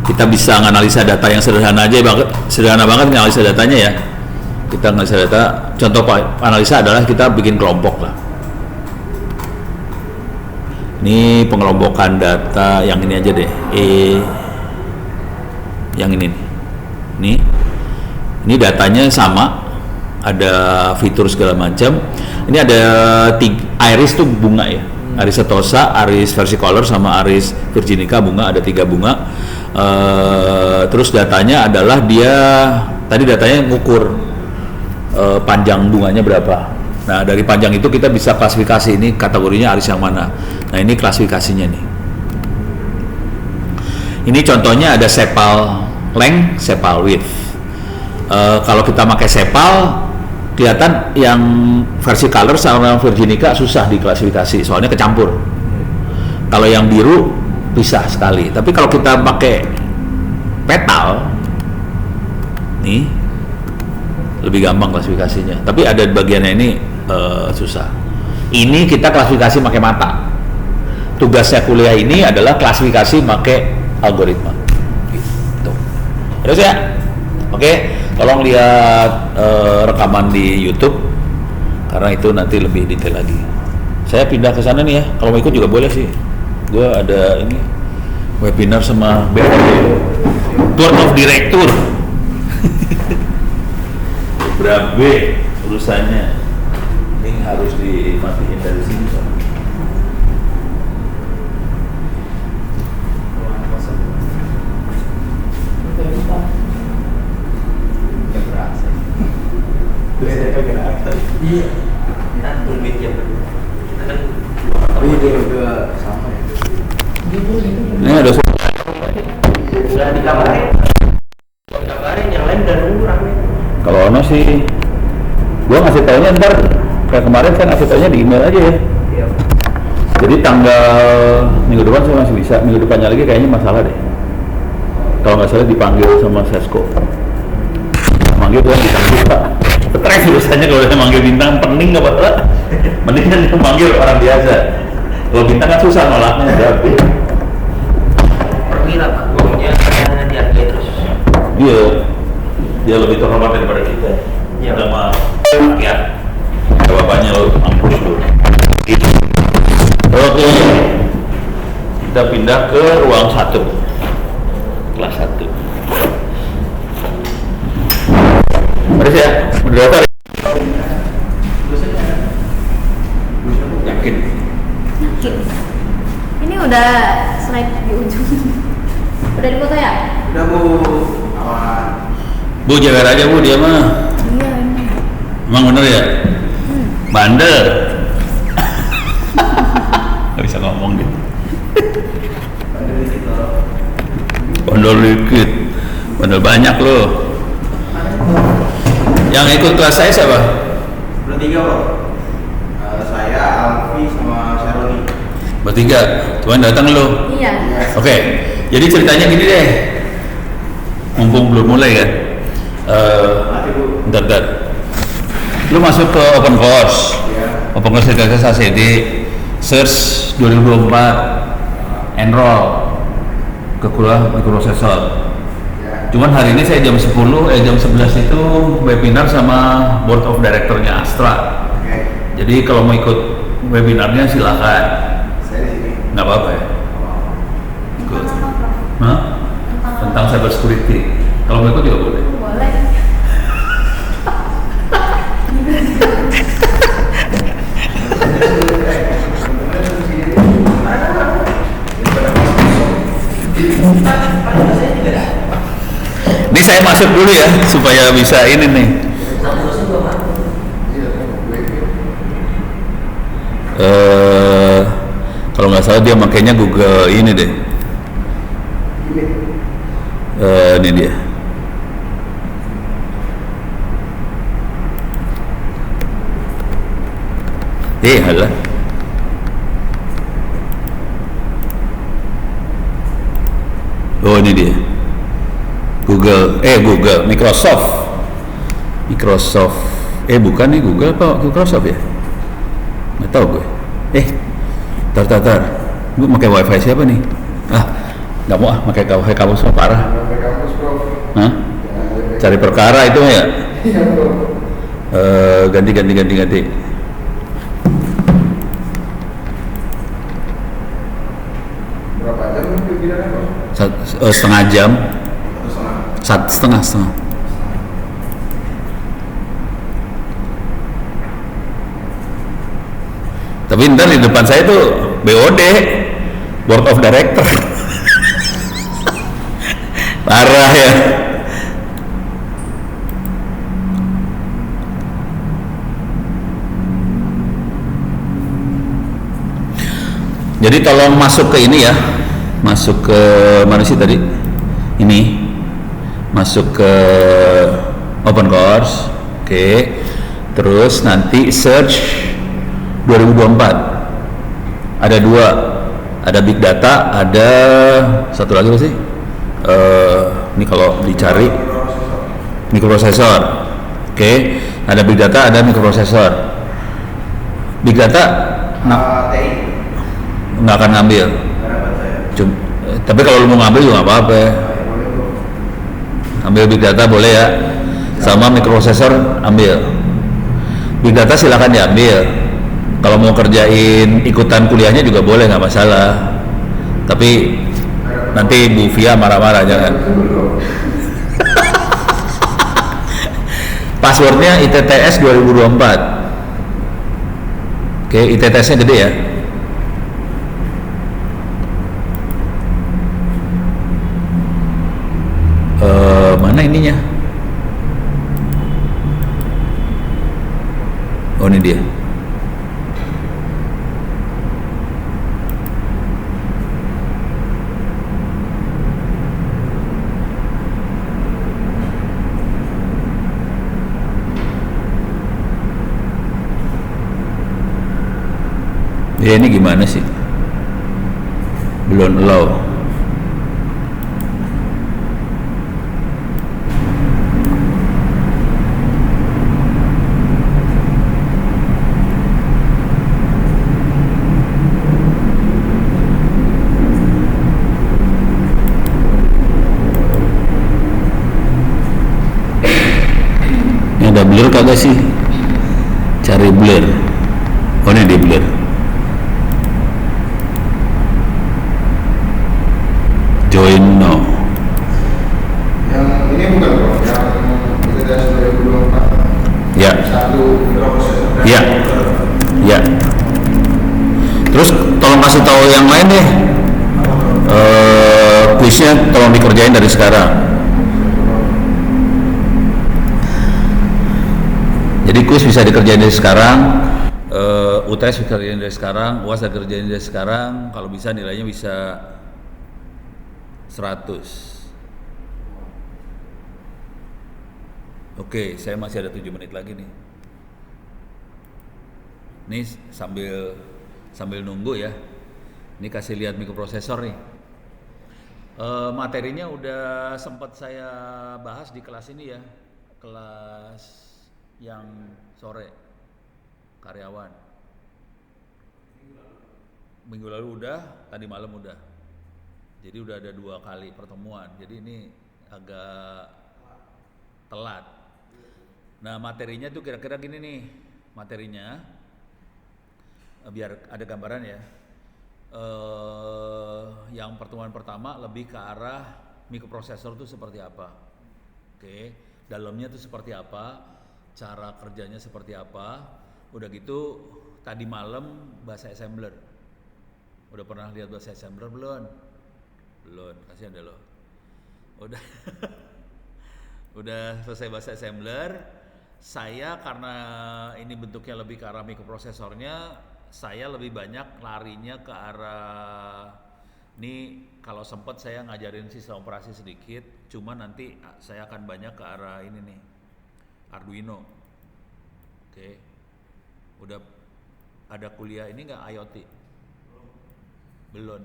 Speaker 1: Kita bisa analisa data yang sederhana banget analisa datanya ya. Kita analisa data. Contoh analisa adalah kita bikin kelompok lah. Ini pengelompokan data yang ini aja deh. Yang ini nih. Ini datanya sama, ada fitur segala macam. Ini ada iris tuh bunga ya, iris setosa, iris versicolor sama iris virginica bunga, ada 3 bunga. Terus datanya adalah dia tadi datanya ngukur panjang bunganya berapa. Nah dari panjang itu kita bisa klasifikasi ini kategorinya iris yang mana. Nah ini klasifikasinya nih. Ini contohnya ada sepal length, sepal width. Kalau kita pakai sepal, kelihatan yang versi color sama virginica susah diklasifikasi, soalnya kecampur. Kalau yang biru pisah sekali. Tapi kalau kita pakai petal, nih lebih gampang klasifikasinya. Tapi ada bagiannya ini susah. Ini kita klasifikasi pakai mata. Tugasnya kuliah ini adalah klasifikasi pakai algoritma. Gitu. Terus ya, oke. Tolong lihat rekaman di YouTube karena itu nanti lebih detail lagi. Saya pindah ke sana nih ya, kalau mau ikut juga boleh sih. Gue ada ini webinar sama BOD, Board of Director. Berabe urusannya, ini harus dimatiin dari sini.
Speaker 2: Iya.
Speaker 3: Kita tumit ya. Kita kan
Speaker 4: Udah sama ya.
Speaker 1: Ini ada
Speaker 3: sudah dikabarin. Dikabarin yang lain udah nunggu rame.
Speaker 1: kalau Ono sih, gua ngasih taunya ntar kayak kemarin saya ngasih taunya di email aja ya.
Speaker 2: Iya.
Speaker 1: Jadi tanggal minggu depan saya masih bisa, minggu depannya lagi kayaknya masalah deh. Kalau nggak salah dipanggil sama Sesko. Manggil gua dipanggil Pak. Stres urusannya kalau dia manggil bintang pening nggak Pak? Mendingan dia manggil orang biasa. Kalau bintang kan susah nolaknya.
Speaker 3: Perwira Pak, ngomongnya dihargai terus.
Speaker 1: Iya, dia lebih terhormat daripada kita.
Speaker 3: Iya.
Speaker 1: Sama rakyat. Bapaknya lo mampus lo. Oke, kita pindah ke ruang 1, kelas 1. Beres ya, berdasar. Yakin?
Speaker 5: Ini udah slide di ujung. Udah dipoto ya?
Speaker 4: Udah Bu, aman.
Speaker 1: Bu jaga aja Bu, dia mah.
Speaker 5: Iya ini.
Speaker 1: Emang bener ya? Bandel. Gak bisa ngomong gitu. Bandel dikit. Bandel banyak loh. Yang ikut kelas saya siapa?
Speaker 4: Bertiga Bro. Saya, Alfi, sama Sharoni.
Speaker 1: Bertiga. Cuman datang lo.
Speaker 5: Iya.
Speaker 1: Oke. Jadi ceritanya gini deh. Mumpung belum mulai kan. Bentar. Lu masuk ke open course.
Speaker 4: Iya.
Speaker 1: Open course Gagas ACD. Search 2024. Enroll ke kuliah mikroprosesor. Cuman hari ini saya jam 10, jam 11 itu webinar sama Board of Director-nya Astra.
Speaker 4: Oke.
Speaker 1: Jadi kalau mau ikut webinarnya silakan.
Speaker 4: Saya di sini.
Speaker 1: Nggak apa-apa ya? Ikut.
Speaker 5: Tentang apa, Prof?
Speaker 1: Hah?
Speaker 5: Tentang
Speaker 1: Tentang cyber security. Kalau mau ikut juga boleh.
Speaker 5: boleh.
Speaker 1: Ini saya masuk dulu ya supaya bisa ini nih. Kalau nggak salah dia makainya Google ini deh. Ini dia. Halah. Oh ini dia. Google, Microsoft. Bukan nih Google apa Microsoft ya? Nggak tahu gue. Tar. Gue pakai WiFi siapa nih? Nggak mau pakai WiFi kamu semua parah.
Speaker 4: Sampai kampus Bro.
Speaker 1: Hah? Cari perkara itu ya?
Speaker 4: Iya Bro.
Speaker 1: Ganti.
Speaker 4: Berapa jam webinar Bro?
Speaker 1: Setengah jam.
Speaker 4: Atau setengah?
Speaker 1: Setengah. Tapi ntar di depan saya tuh BOD, Board of Director. Parah ya. Jadi tolong masuk ke ini ya, masuk ke mana sih tadi? Ini, masuk ke open course, oke. Terus nanti search 2024. Ada 2, ada big data, ada satu lagi apa sih? Ini kalau dicari mikroprosesor, oke. Ada big data, ada mikroprosesor. Big data,
Speaker 4: TI.
Speaker 1: nggak akan ngambil.
Speaker 4: Harapan saya.
Speaker 1: Tapi kalau lu mau ngambil juga nggak apa-apa.
Speaker 4: Boleh Bro.
Speaker 1: Ambil big data boleh ya, sama mikroprosesor ambil. Big data silakan diambil. Kalau mau kerjain ikutan kuliahnya juga boleh, nggak masalah. Tapi nanti Bu Via marah-marah jangan. Passwordnya ITTS 2024. Oke, ITTS-nya gede ya. Mana ininya? Oh, ini dia. Ya ini gimana sih? Belum allow. Ini ada blur kagak sih? Cari blur. Oh, ini di blur. Join now.
Speaker 4: Yang ini bukan bro, yang ITTS 2024.
Speaker 1: Ya.
Speaker 4: Satu mikroprosesor.
Speaker 1: Ya. Ya. Terus tolong kasih tahu yang lain deh. Kuisnya tolong dikerjain dari sekarang. Jadi kuis bisa dikerjain dari sekarang, UTS bisa dikerjain dari sekarang, UAS bisa dikerjain dari sekarang. Kalau bisa nilainya bisa 100. Oke, saya masih ada 7 menit lagi nih. Ini sambil nunggu ya. Ini kasih lihat mikroprosesor nih. Materinya udah sempat saya bahas di kelas ini ya. Kelas yang sore karyawan. Minggu lalu udah, tadi malam udah. Jadi udah ada 2 kali pertemuan. Jadi ini agak telat. Nah, materinya tuh kira-kira gini nih. Materinya biar ada gambaran ya. Yang pertemuan pertama lebih ke arah mikroprosesor tuh seperti apa. Oke, dalamnya tuh seperti apa, cara kerjanya seperti apa. Udah gitu tadi malam bahasa assembler. Udah pernah lihat bahasa assembler belum? Belum, kasihan deh lo. Udah udah selesai bahasa assembler. Saya karena ini bentuknya lebih ke arah mikroprosesornya, saya lebih banyak larinya ke arah ini. Kalau sempat saya ngajarin sistem operasi sedikit, cuma nanti saya akan banyak ke arah ini nih, Arduino. Oke. Udah ada kuliah ini nggak IoT? Belum.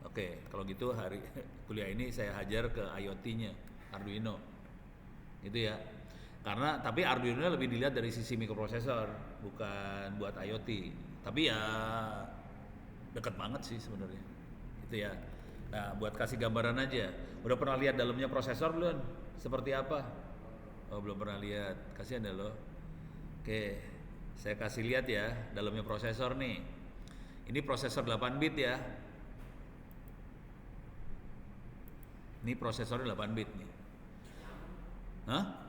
Speaker 1: Oke, kalau gitu hari kuliah ini saya hajar ke IoT-nya, Arduino. Gitu ya. Karena tapi Arduino lebih dilihat dari sisi mikroprosesor, bukan buat IoT. Tapi ya deket banget sih sebenarnya. Gitu ya. Nah, buat kasih gambaran aja. Udah pernah lihat dalamnya prosesor belum? Seperti apa? Oh, belum pernah lihat. Kasihan deh lo. Oke, saya kasih lihat ya dalamnya prosesor nih. Ini prosesor 8 bit ya. Ini prosesor 8 bit nih. Hah?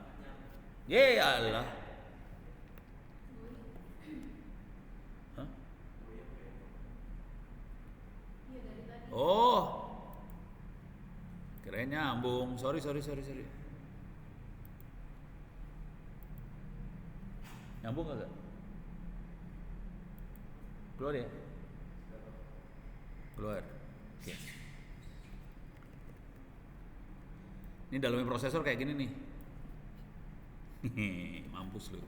Speaker 1: Ya Allah. Hah? Oh. Kirain nyambung. Sorry. Nyambung enggak? Keluar ya? Keluar. Oke. Ini dalamnya prosesor kayak gini nih. Mampus lu.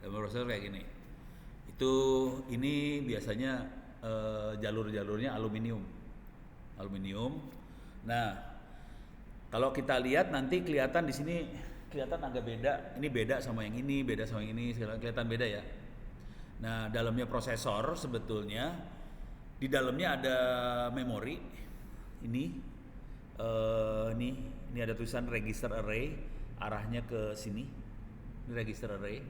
Speaker 1: Dalamnya prosesor kayak gini. Ini biasanya jalur-jalurnya aluminium. Nah, kalau kita lihat nanti kelihatan di sini kelihatan agak beda. Ini beda sama yang ini, kelihatan beda ya. Nah, dalamnya prosesor sebetulnya di dalamnya ada memori. Ini Ini ada tulisan register array, arahnya ke sini. Ini register array.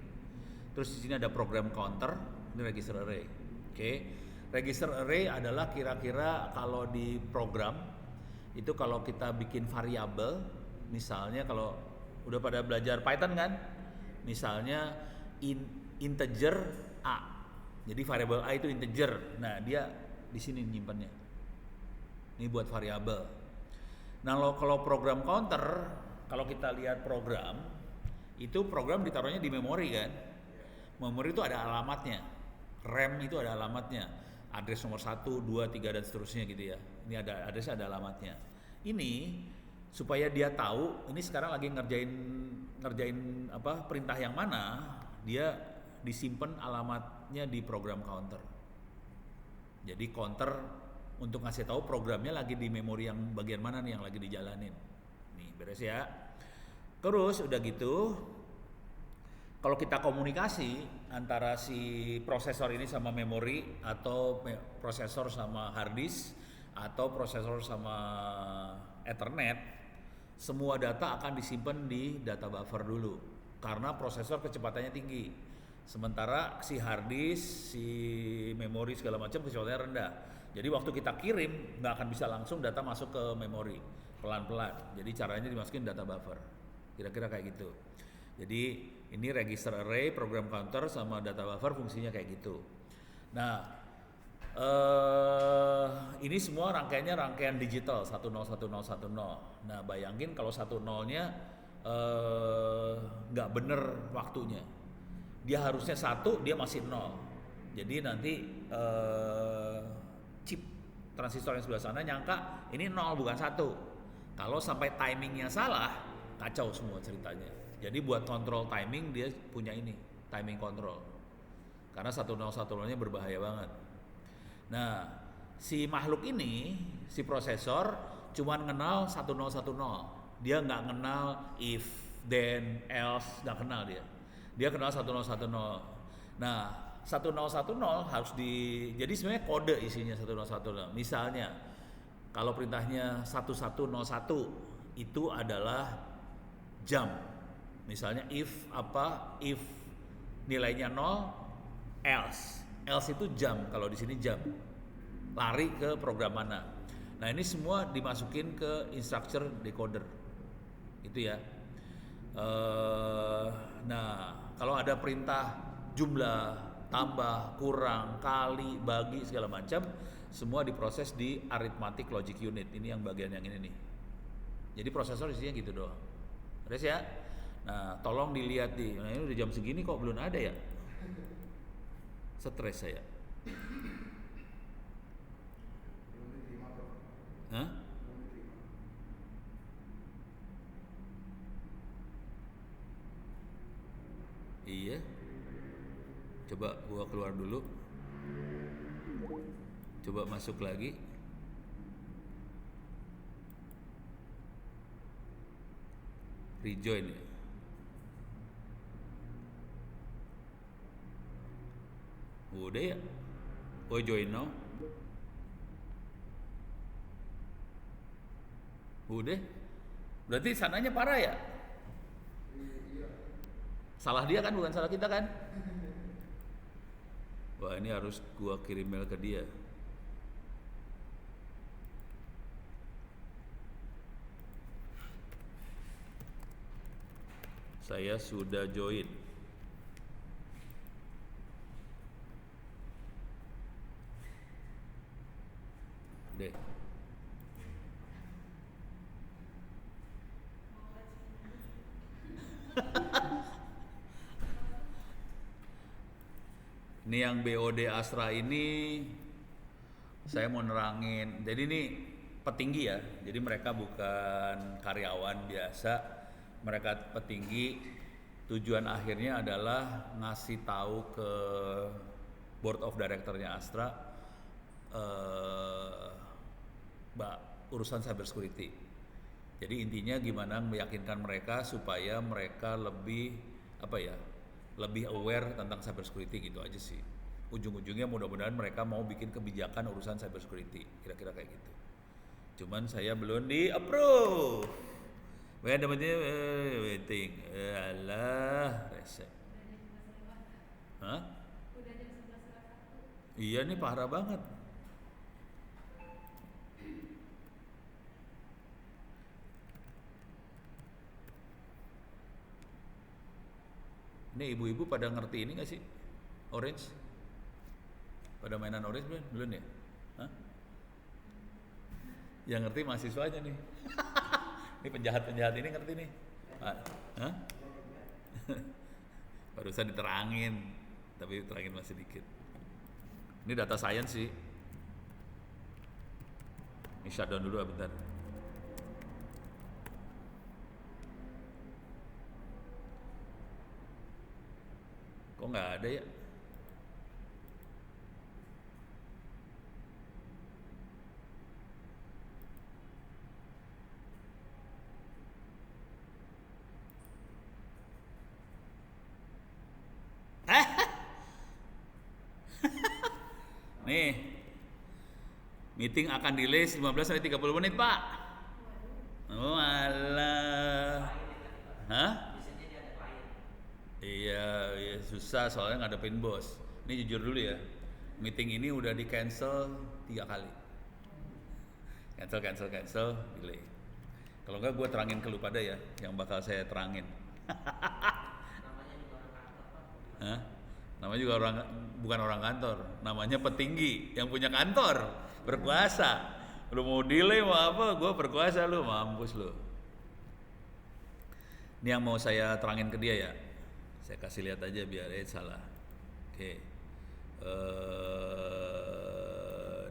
Speaker 1: Terus di sini ada program counter, ini register array. Oke. Register array adalah kira-kira kalau di program itu kalau kita bikin variabel, misalnya kalau udah pada belajar Python kan, misalnya integer a. Jadi variabel a itu integer. Nah, dia di sini nyimpannya. Ini buat variabel. Nah, kalau program counter, kalau kita lihat program, itu program ditaruhnya di memori kan. Memori itu ada alamatnya. RAM itu ada alamatnya. Address nomor 1, 2, 3 dan seterusnya gitu ya. Ini ada addressnya, ada alamatnya. Ini supaya dia tahu ini sekarang lagi ngerjain apa perintah yang mana, dia disimpan alamatnya di program counter. Jadi counter untuk ngasih tahu programnya lagi di memori yang bagian mana nih yang lagi dijalanin. Nih, beres ya. Terus udah gitu, kalau kita komunikasi antara si prosesor ini sama memori atau prosesor sama hard disk atau prosesor sama Ethernet, semua data akan disimpan di data buffer dulu karena prosesor kecepatannya tinggi. Sementara si hard disk, si memori segala macam kecepatannya rendah. Jadi waktu kita kirim nggak akan bisa langsung data masuk ke memori, pelan-pelan. Jadi caranya dimasukin data buffer. Kira-kira kayak gitu. Jadi ini register array, program counter sama data buffer fungsinya kayak gitu. Nah, ini semua rangkaiannya rangkaian digital 101010. Nah, bayangin kalau 10-nya nggak bener waktunya. Dia harusnya 1, dia masih 0. Jadi nanti chip transistor yang sebelah sana nyangka ini 0 bukan 1. Kalau sampai timingnya salah, kacau semua ceritanya. Jadi buat kontrol timing dia punya ini, timing control. Karena 1010-nya berbahaya banget. Nah, si makhluk ini, si prosesor cuman kenal 1010. Dia nggak kenal if, then, else, nggak kenal dia. Dia kenal 1010. Nah, 1010 harus jadi sebenarnya kode isinya 1010. Misalnya kalau perintahnya 1101 itu adalah jam. Misalnya if nilainya 0, else itu jam, kalau di sini jam, lari ke program mana. Nah, ini semua dimasukin ke instruction decoder gitu ya. Nah, kalau ada perintah jumlah, tambah, kurang, kali, bagi segala macam, semua diproses di arithmetic logic unit. Ini yang bagian yang ini nih. Jadi prosesor isinya gitu doang. Beres ya? Nah, tolong dilihat nah ini udah jam segini kok belum ada ya? Stres saya. Hah? Iya. Coba gua keluar dulu. Coba masuk lagi. Rejoin ya. Udah ya. Oh, join now. Udah. Berarti sananya parah ya? Salah dia kan, bukan salah kita kan? Wah, ini harus gua kirim mail ke dia. Saya sudah join. Deh. Ini yang BOD Astra ini saya mau nerangin. Jadi ini petinggi ya. Jadi mereka bukan karyawan biasa. Mereka petinggi. Tujuan akhirnya adalah ngasih tahu ke board of directornya Astra urusan cyber security. Jadi intinya gimana meyakinkan mereka supaya mereka lebih lebih aware tentang cyber security gitu aja sih. Ujung-ujungnya mudah-mudahan mereka mau bikin kebijakan urusan cyber security, kira-kira kayak gitu. Cuman saya belum di approve. Dapatnya waiting. Alah, resek. Hah? Iya nih parah banget. Ini ibu-ibu pada ngerti ini nggak sih? Orange? Pada mainan Orange belum? Belum ya? Hah? Yang ngerti mahasiswanya nih. Ini penjahat-penjahat ini ngerti nih. Hah? Barusan diterangin, tapi terangin masih dikit. Ini data science sih. Ini shutdown dulu bentar. Kok nggak ada ya? Nih, meeting akan delay 15 sampai 30 menit, Pak. Oh alah. Hah? Iya, susah soalnya ngadepin bos. Ini jujur dulu ya, meeting ini udah di cancel 3 kali. Cancel, delay. Kalau enggak gue terangin ke lu pada ya, yang bakal saya terangin. Hah? Namanya juga bukan orang kantor, namanya petinggi yang punya kantor, berkuasa. Lu mau delay mau apa, gue berkuasa, lu mampus lu. Ini yang mau saya terangin ke dia ya. Saya kasih lihat aja biar salah. Oke.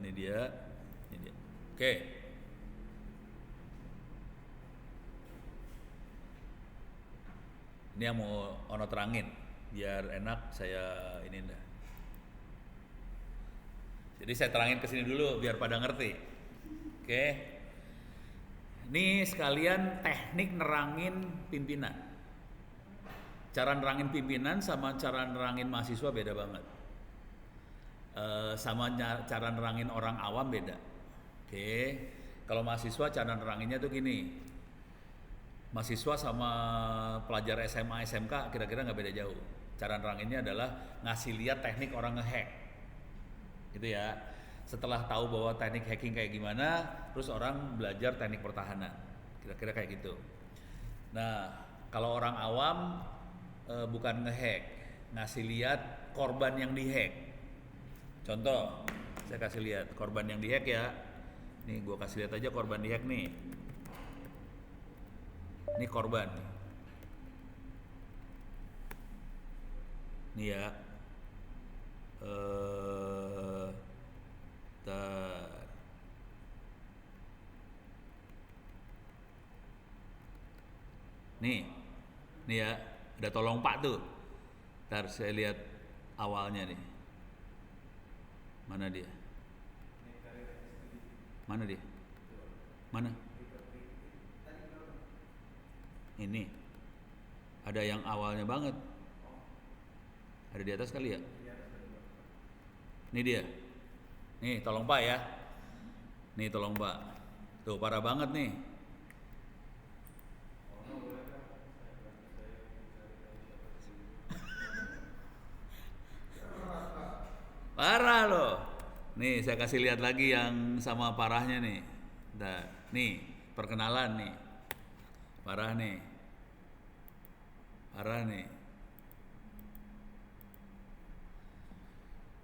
Speaker 1: Ini dia. Oke. Ini yang mau Ono terangin biar enak saya ini dah. Jadi saya terangin ke sini dulu biar pada ngerti. Oke. Ini sekalian teknik nerangin pimpinan. Cara nerangin pimpinan sama cara nerangin mahasiswa beda banget. Sama cara nerangin orang awam beda. Oke. Kalau mahasiswa cara neranginnya tuh gini. Mahasiswa sama pelajar SMA, SMK kira-kira nggak beda jauh. Cara neranginnya adalah ngasih lihat teknik orang ngehack, gitu ya. Setelah tahu bahwa teknik hacking kayak gimana, terus orang belajar teknik pertahanan, kira-kira kayak gitu. Nah, kalau orang awam bukan ngehack, ngasih lihat korban yang dihack. Contoh, saya kasih lihat korban yang dihack ya. Nih, gue kasih lihat aja korban dihack nih. Ini korban nih ya. Nih ya, ada tolong Pak tuh. Ntar saya lihat awalnya nih. Mana dia? Mana dia? Mana? Ini ada yang awalnya banget, ada di atas kali ya. Ini dia, nih tolong Pak ya, nih tolong Pak, tuh parah banget nih. Parah loh. Nih saya kasih lihat lagi yang sama parahnya nih. Nih perkenalan nih. Parah nih.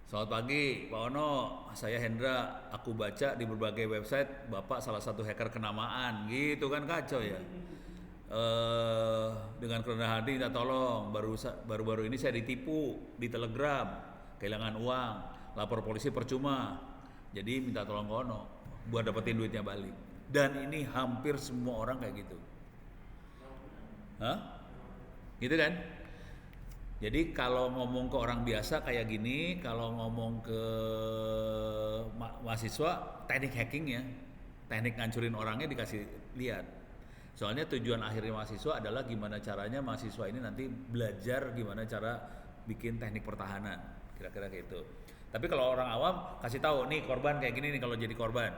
Speaker 1: Selamat pagi Pak Ono, saya Hendra. Aku baca di berbagai website Bapak salah satu hacker kenamaan. Gitu kan, kacau ya. Dengan kerendahan hati minta tolong. Baru-baru ini saya ditipu di Telegram, kehilangan uang, lapor polisi percuma. Jadi minta tolong ke Ono buat dapetin duitnya balik. Dan ini hampir semua orang kayak gitu. Hah? Gitu kan? Jadi kalau ngomong ke orang biasa kayak gini, kalau ngomong ke mahasiswa, teknik hacking ya, teknik ngancurin orangnya dikasih lihat. Soalnya tujuan akhirnya mahasiswa adalah gimana caranya mahasiswa ini nanti belajar gimana cara bikin teknik pertahanan, kira-kira kayak gitu. Tapi kalau orang awam kasih tahu nih korban kayak gini nih kalau jadi korban,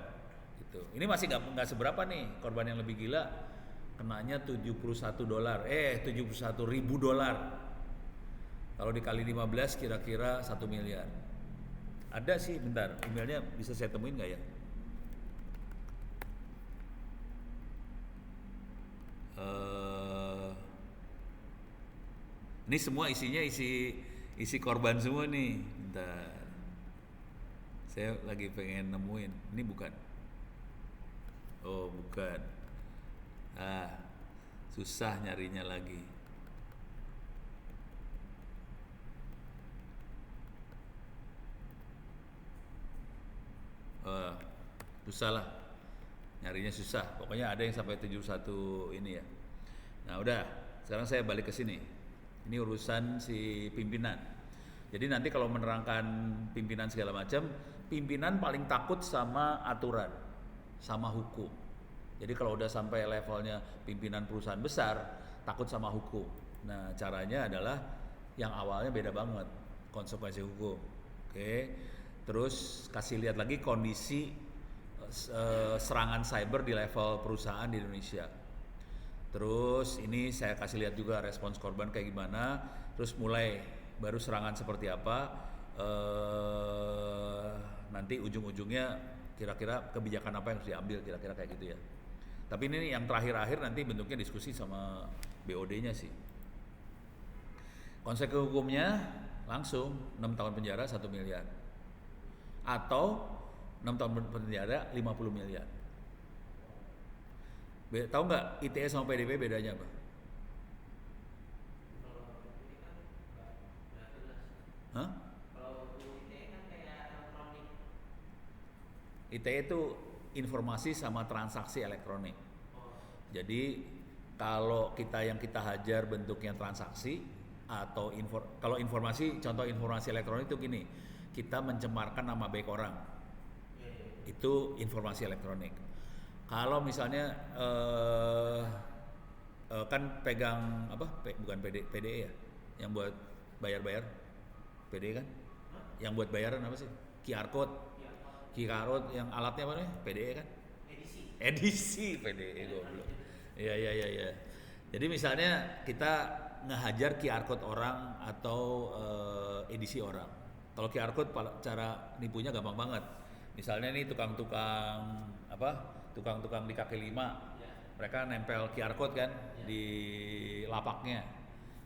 Speaker 1: gitu. gitu. Ini masih nggak seberapa nih, korban yang lebih gila kenanya $71, $71.000. Kalau dikali 15 kira-kira 1 miliar. Ada sih, bentar, emailnya bisa saya temuin nggak ya? Ini semua isinya isi korban semua nih. Bentar. Saya lagi pengen nemuin. Ini bukan. Oh, bukan. Susah nyarinya lagi. Susah lah. Nyarinya susah. Pokoknya ada yang sampai 71 ini ya. Nah, udah. Sekarang saya balik ke sini. Ini urusan si pimpinan. Jadi nanti kalau menerangkan pimpinan segala macam, pimpinan paling takut sama aturan, sama hukum. Jadi kalau udah sampai levelnya pimpinan perusahaan besar, takut sama hukum. Nah, caranya adalah yang awalnya beda banget, konsekuensi hukum. Oke. Terus kasih lihat lagi kondisi serangan cyber di level perusahaan di Indonesia. Terus ini saya kasih lihat juga respons korban kayak gimana. Terus mulai baru serangan seperti apa. Nanti ujung-ujungnya kira-kira kebijakan apa yang harus diambil, kira-kira kayak gitu ya. Tapi ini yang terakhir-akhir nanti bentuknya diskusi sama BOD-nya sih. Konsekuensi hukumnya langsung 6 tahun penjara 1 miliar. Atau 6 tahun penjara 50 miliar. Tahu nggak ITE sama PDP bedanya apa? Hah? ITE itu informasi sama transaksi elektronik. Jadi kalau yang kita hajar bentuknya transaksi atau kalau informasi, contoh informasi elektronik itu gini, kita mencemarkan nama baik orang, itu informasi elektronik. Kalau misalnya kan pegang apa? Bukan PDE ya, yang buat bayar PDE kan? Yang buat bayaran apa sih? QR code yang alatnya apa nih? PDE kan? Edisi PDE goblok. Iya. Jadi misalnya kita ngehajar QR code orang atau edisi orang. Kalau QR code cara nipunya gampang banget. Misalnya nih tukang-tukang di kaki lima, mereka nempel QR code kan di lapaknya.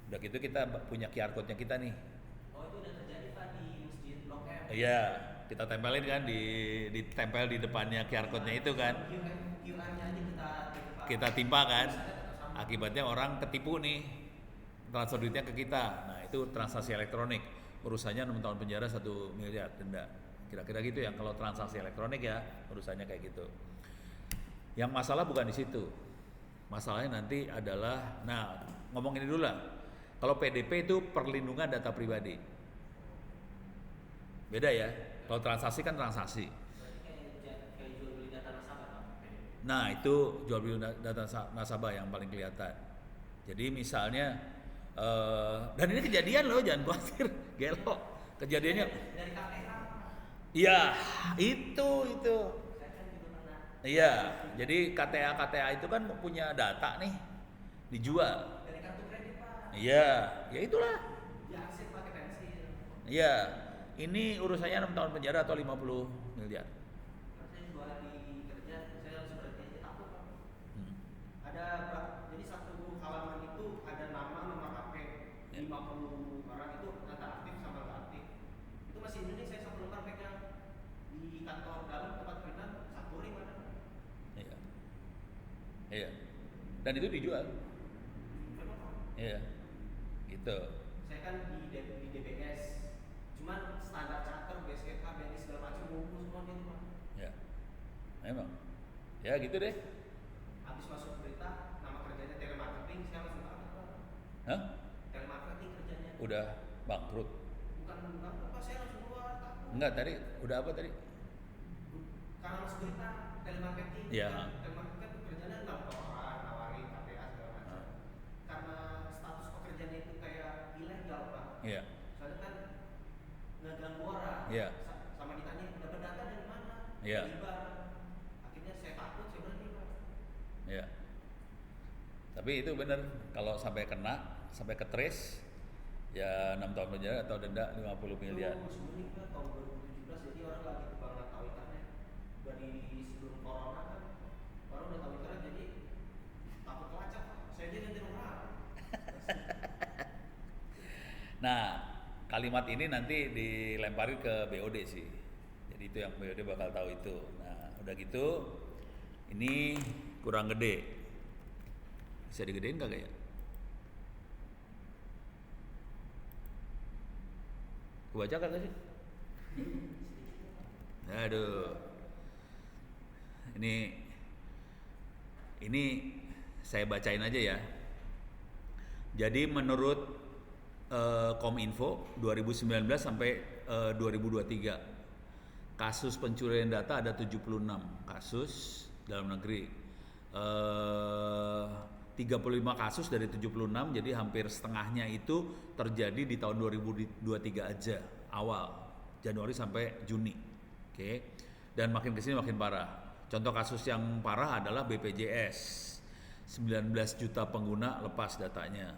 Speaker 1: Udah gitu kita punya QR code-nya kita nih.
Speaker 3: Oh, itu udah terjadi Pak di Masjid Blok M.
Speaker 1: Iya, kita tempelin kan ditempel di depannya QR code-nya itu kan.
Speaker 3: QR-nya aja
Speaker 1: kita timpa kan. Akibatnya orang ketipu nih. Transfer duitnya ke kita. Nah, itu transaksi elektronik. Urusannya 6 tahun penjara 1 miliar denda. Kira-kira gitu ya kalau transaksi elektronik ya, urusannya kayak gitu. Yang masalah bukan di situ. Masalahnya nanti adalah, nah ngomong ini dulu lah. Kalau PDP itu perlindungan data pribadi. Beda ya. Kalau transaksi kan transaksi.
Speaker 3: Kayak jual beli data nasabah.
Speaker 1: Nah itu jual beli data nasabah yang paling kelihatan. Jadi misalnya, dan ini kejadian loh, jangan khawatir, gelo. Kejadiannya.
Speaker 3: Dari KPH.
Speaker 1: Iya, itu. Iya, jadi KTA itu kan punya data nih, dijual.
Speaker 3: Dari kartu kredit Pak.
Speaker 1: Iya, ya itulah.
Speaker 3: Diarsip pakai pensil.
Speaker 1: Iya, ini urusannya 6 tahun penjara atau 50 miliar.
Speaker 3: Saya 2 hari kerja, saya harus berhenti aja takut Pak. Ada jadi satu halaman itu ada nama HP, 50 orang itu antara aktif sama nggak aktif. Itu masih ini saya 1 lembar pegang di kantor dalam tempat perintan 1 ring mana?
Speaker 1: Iya. Dan itu dijual. Iya. Gitu.
Speaker 3: Saya kan di DBS, cuman standar charter, BSKK, BNI segala macam ngumpul semua gitu Pak.
Speaker 1: Ya. Memang. Ya gitu deh.
Speaker 3: Habis masuk berita, nama kerjanya telemarketing, saya langsung tahu Pak.
Speaker 1: Hah?
Speaker 3: Telemarketing kerjanya.
Speaker 1: Udah bangkrut.
Speaker 3: Bukan Pak, saya langsung keluar takut.
Speaker 1: Enggak, tadi udah apa tadi?
Speaker 3: Karena masuk berita telemarketing.
Speaker 1: Iya.
Speaker 3: Telemarketing kan kerjanya orang nawarin KPA segala macam. Karena status pekerjaannya itu kayak ilegal Pak.
Speaker 1: Iya.
Speaker 3: Soalnya kan ngeganggu orang.
Speaker 1: Iya.
Speaker 3: Sama ditanya dapat data dari mana?
Speaker 1: Iya.
Speaker 3: Dari bar. Akhirnya saya
Speaker 1: Tapi itu benar, kalau sampai kena, sampai ke trace, ya 6 tahun penjara atau denda 50 miliar.
Speaker 3: Itu sebenarnya kan tahun 2017, jadi orang lagi banget tahu internet. Dari sebelum corona kan, orang udah tahu internet, jadi takut kelacak. Saya aja ganti nomor.
Speaker 1: Nah, kalimat ini nanti dilempari ke BOD sih. Jadi itu yang BOD bakal tahu itu. Nah, udah gitu, ini kurang gede. Bisa digedein kagak ya? Gua baca kagak sih? Aduh. Ini saya bacain aja ya. Jadi menurut Kominfo 2019 sampai 2023 kasus pencurian data ada 76 kasus dalam negeri. 35 kasus dari 76, jadi hampir setengahnya itu terjadi di tahun 2023 aja, awal Januari sampai Juni. Oke. Dan makin kesini makin parah. Contoh kasus yang parah adalah BPJS, 19 juta pengguna lepas datanya.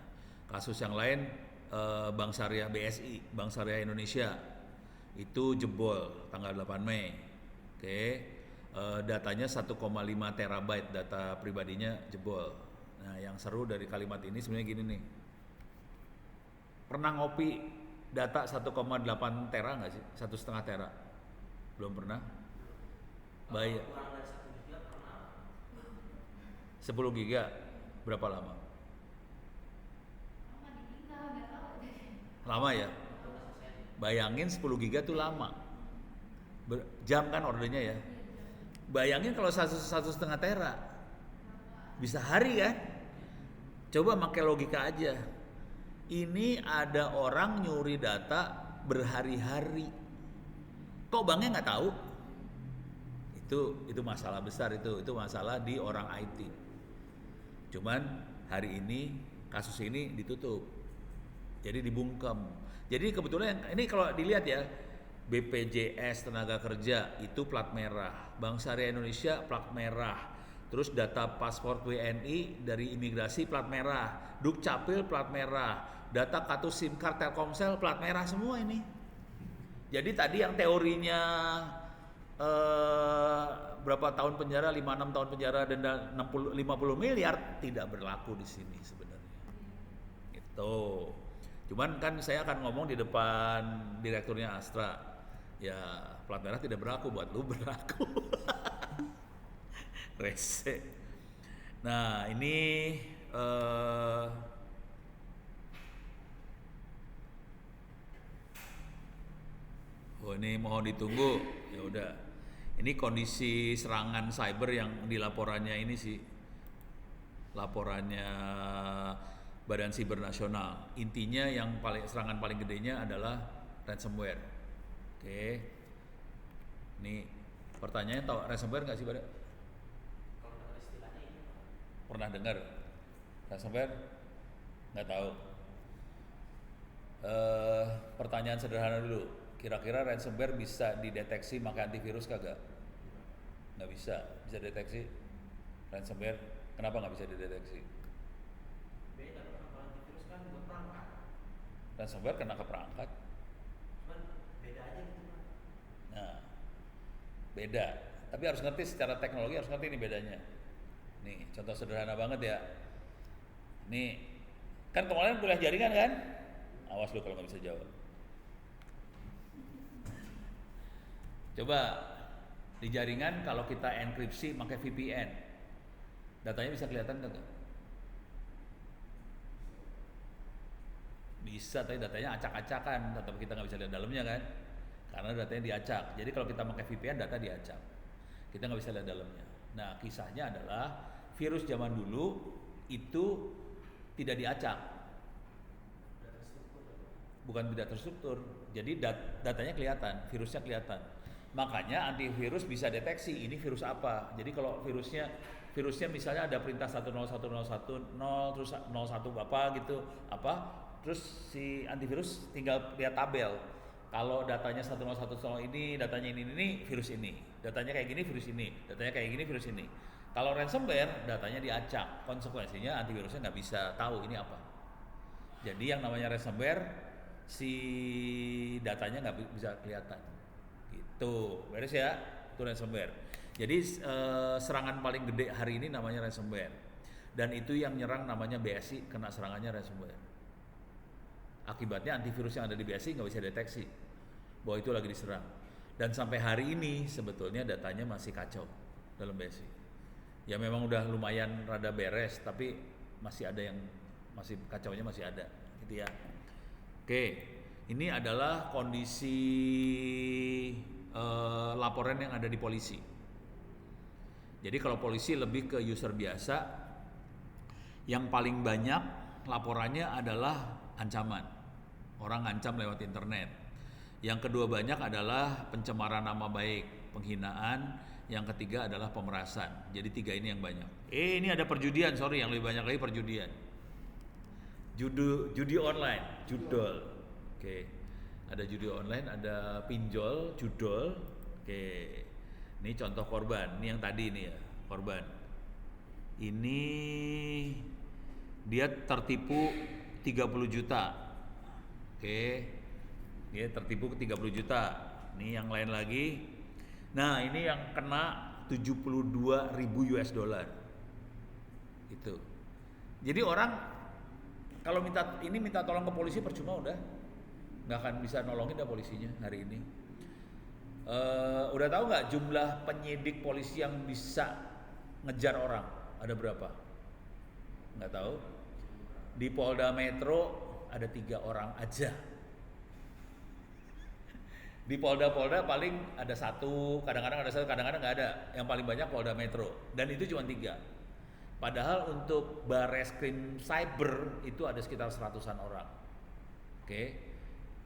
Speaker 1: Kasus yang lain Bank Syariah BSI, Bank Syariah Indonesia, itu jebol tanggal 8 Mei. Oke. Datanya 1,5 terabyte data pribadinya jebol. Nah, yang seru dari kalimat ini sebenarnya gini nih. Pernah ngopi data 1,8 tera nggak sih? 1,5 tera? Belum pernah? Bayar.
Speaker 3: Kurang dari 1 giga pernah.
Speaker 1: 10 giga berapa lama?
Speaker 5: Lama ditinggal, nggak tahu deh.
Speaker 1: Lama ya? Bayangin 10 giga tuh lama. Jam kan ordernya ya? Bayangin kalau 1,5 tera. Bisa hari kan? Coba pakai logika aja. Ini ada orang nyuri data berhari-hari. Kok banknya nggak tahu? Itu masalah besar itu masalah di orang IT. Cuman hari ini kasus ini ditutup. Jadi dibungkam. Jadi kebetulan ini kalau dilihat ya, BPJS tenaga kerja itu plat merah, Bank Syariah Indonesia plat merah. Terus data paspor WNI dari imigrasi plat merah, Dukcapil plat merah, data kartu SIM card Telkomsel plat merah semua ini. Jadi tadi yang teorinya berapa tahun penjara, 5-6 tahun penjara, denda 50 miliar tidak berlaku di sini sebenarnya. Itu. Cuman kan saya akan ngomong di depan direkturnya Astra. Ya, plat merah tidak berlaku, buat lu berlaku. Rese. Nah, ini ini mohon ditunggu. Ya udah. Ini kondisi serangan cyber yang dilaporannya ini sih. Laporannya Badan Siber Nasional. Intinya yang serangan paling gedenya adalah ransomware. Oke. Ini pertanyaannya, tahu ransomware nggak sih, Pada?
Speaker 3: Kalau dengar istilahnya ini
Speaker 1: Pernah dengar ransomware? Nggak tahu. Pertanyaan sederhana dulu. Kira-kira ransomware bisa dideteksi pakai antivirus kagak? Nggak bisa. Bisa deteksi ransomware? Kenapa nggak bisa dideteksi?
Speaker 3: beda, kalau antivirus kan buat perangkat.
Speaker 1: Ransomware kena ke perangkat.
Speaker 3: Cuman beda aja gitu Pak.
Speaker 1: Nah, beda. Tapi harus ngerti secara teknologi, harus ngerti ini bedanya. Nih, contoh sederhana banget ya. Nih, kan kemarin kuliah jaringan kan? Awas lu kalau nggak bisa jawab. Coba di jaringan kalau kita enkripsi pakai VPN, datanya bisa kelihatan nggak? Bisa, tapi datanya acak-acakan, tetap kita nggak bisa lihat dalamnya kan? Karena datanya diacak. Jadi kalau kita pakai VPN, data diacak, kita nggak bisa lihat dalamnya. Nah, kisahnya adalah virus zaman dulu itu tidak diacak, bukan tidak terstruktur. Jadi datanya kelihatan, virusnya kelihatan. Makanya antivirus bisa deteksi ini virus apa. Jadi kalau virusnya misalnya ada perintah 101.1.1.0 terus 01 apa gitu, terus si antivirus tinggal lihat tabel. Kalau datanya 101.1 ini, datanya ini virus ini. Datanya kayak gini virus ini, datanya kayak gini virus ini. Kalau ransomware datanya diacak, konsekuensinya antivirusnya nggak bisa tahu ini apa. Jadi yang namanya ransomware si datanya nggak bisa kelihatan. Gitu, beres ya? Itu ransomware. Jadi serangan paling gede hari ini namanya ransomware. Dan itu yang nyerang namanya BSI, kena serangannya ransomware. Akibatnya antivirus yang ada di BSI nggak bisa deteksi bahwa itu lagi diserang. Dan sampai hari ini sebetulnya datanya masih kacau dalam BSI. Ya memang udah lumayan rada beres, tapi masih ada yang masih kacaunya masih ada, gitu ya. Oke, ini adalah kondisi laporan yang ada di polisi. Jadi kalau polisi lebih ke user biasa, yang paling banyak laporannya adalah ancaman. Orang ngancam lewat internet. Yang kedua banyak adalah pencemaran nama baik, penghinaan. Yang ketiga adalah pemerasan. Jadi 3 ini yang banyak. Ini ada perjudian, sorry, yang lebih banyak lagi perjudian. Judi online, judol. Oke. Ada judi online, ada pinjol, judol. Oke. Ini contoh korban. Ini yang tadi ini ya, korban. Ini dia tertipu 30 juta. Oke. Dia tertipu ke 30 juta. Ini yang lain lagi. Nah, ini yang kena 72.000 US dollar. Itu. Jadi orang kalau minta tolong ke polisi percuma udah. Nggak akan bisa nolongin dah polisinya hari ini. Udah tahu nggak jumlah penyidik polisi yang bisa ngejar orang? Ada berapa? Nggak tahu. Di Polda Metro ada 3 orang aja. Di Polda-Polda paling ada 1, kadang-kadang ada 1, kadang-kadang nggak ada. Yang paling banyak Polda Metro, dan itu cuma 3. Padahal untuk Bareskrim Cyber itu ada sekitar 100-an orang. Oke.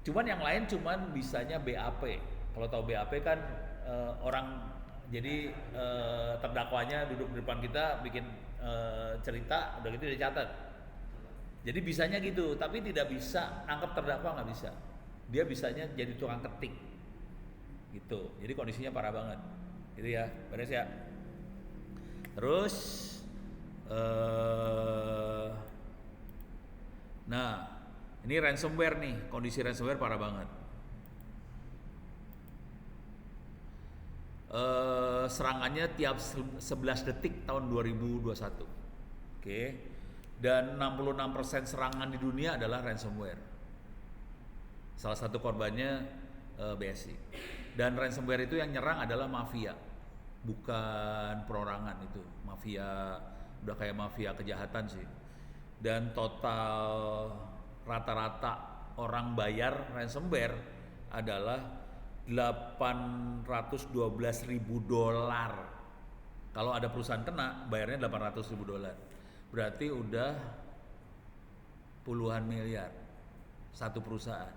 Speaker 1: Cuman yang lain cuman bisanya BAP. Kalau tahu BAP kan orang, jadi terdakwanya duduk di depan kita bikin cerita, udah gitu dicatat. Jadi bisanya gitu, tapi tidak bisa nangkep terdakwa, nggak bisa. Dia bisanya jadi tukang ketik gitu. Jadi kondisinya parah banget gitu ya, beres ya. Terus nah ini ransomware nih, kondisi ransomware parah banget. Serangannya tiap 11 detik tahun 2021. Oke. Dan 66% serangan di dunia adalah ransomware. Salah satu korbannya BSI. Dan ransomware itu yang nyerang adalah mafia, bukan perorangan. Itu mafia, udah kayak mafia kejahatan sih. Dan total rata-rata orang bayar ransomware adalah $812.000. Kalau ada perusahaan kena, bayarnya $800.000. Berarti udah puluhan miliar satu perusahaan.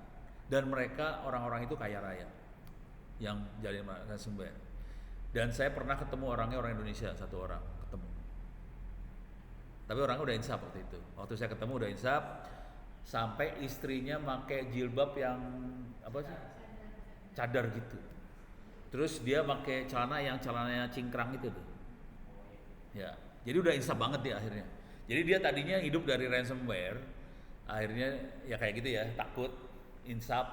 Speaker 1: Dan mereka orang-orang itu kaya raya yang jalin ransomware. Dan saya pernah ketemu orangnya, orang Indonesia, 1 orang ketemu. Tapi orangnya udah insaf waktu itu. Waktu saya ketemu udah insaf, sampai istrinya pakai jilbab yang apa sih? Cadar gitu. Terus dia pakai celananya cingkrang itu tuh. Ya, jadi udah insaf banget dia akhirnya. Jadi dia tadinya hidup dari ransomware, akhirnya ya kayak gitu ya, takut, insaf,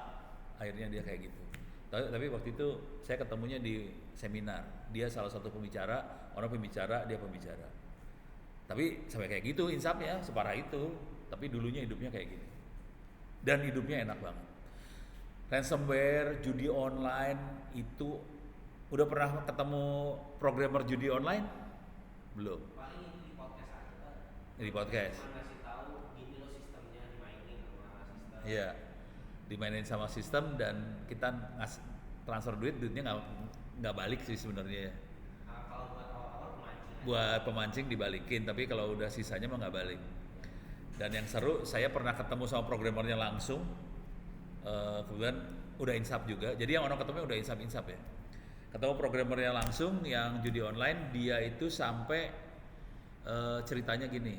Speaker 1: akhirnya dia kayak gitu. Tapi waktu itu saya ketemunya di seminar. Dia salah satu pembicara, orang pembicara, dia pembicara. Tapi sampai kayak gitu insafnya, separah itu. Tapi dulunya hidupnya kayak gini. Dan hidupnya enak banget. Ransomware, judi online itu udah pernah ketemu programmer judi online? Belum.
Speaker 3: Paling itu di podcast aja kan.
Speaker 1: Di podcast.
Speaker 3: Cuma ngasih tahu gini loh sistemnya, dimainin sama sistem.
Speaker 1: Iya. Dimainin sama sistem dan kita transfer duitnya nggak balik sih sebenarnya.
Speaker 3: Nah, kalau buat awal-awal pemancing.
Speaker 1: Buat pemancing dibalikin, tapi kalau udah sisanya mah nggak balik. Dan yang seru, saya pernah ketemu sama programmernya langsung. Kemudian udah insaf juga. Jadi yang orang ketemu udah insaf ya. Ketemu programmernya langsung yang judi online, dia itu sampai ceritanya gini.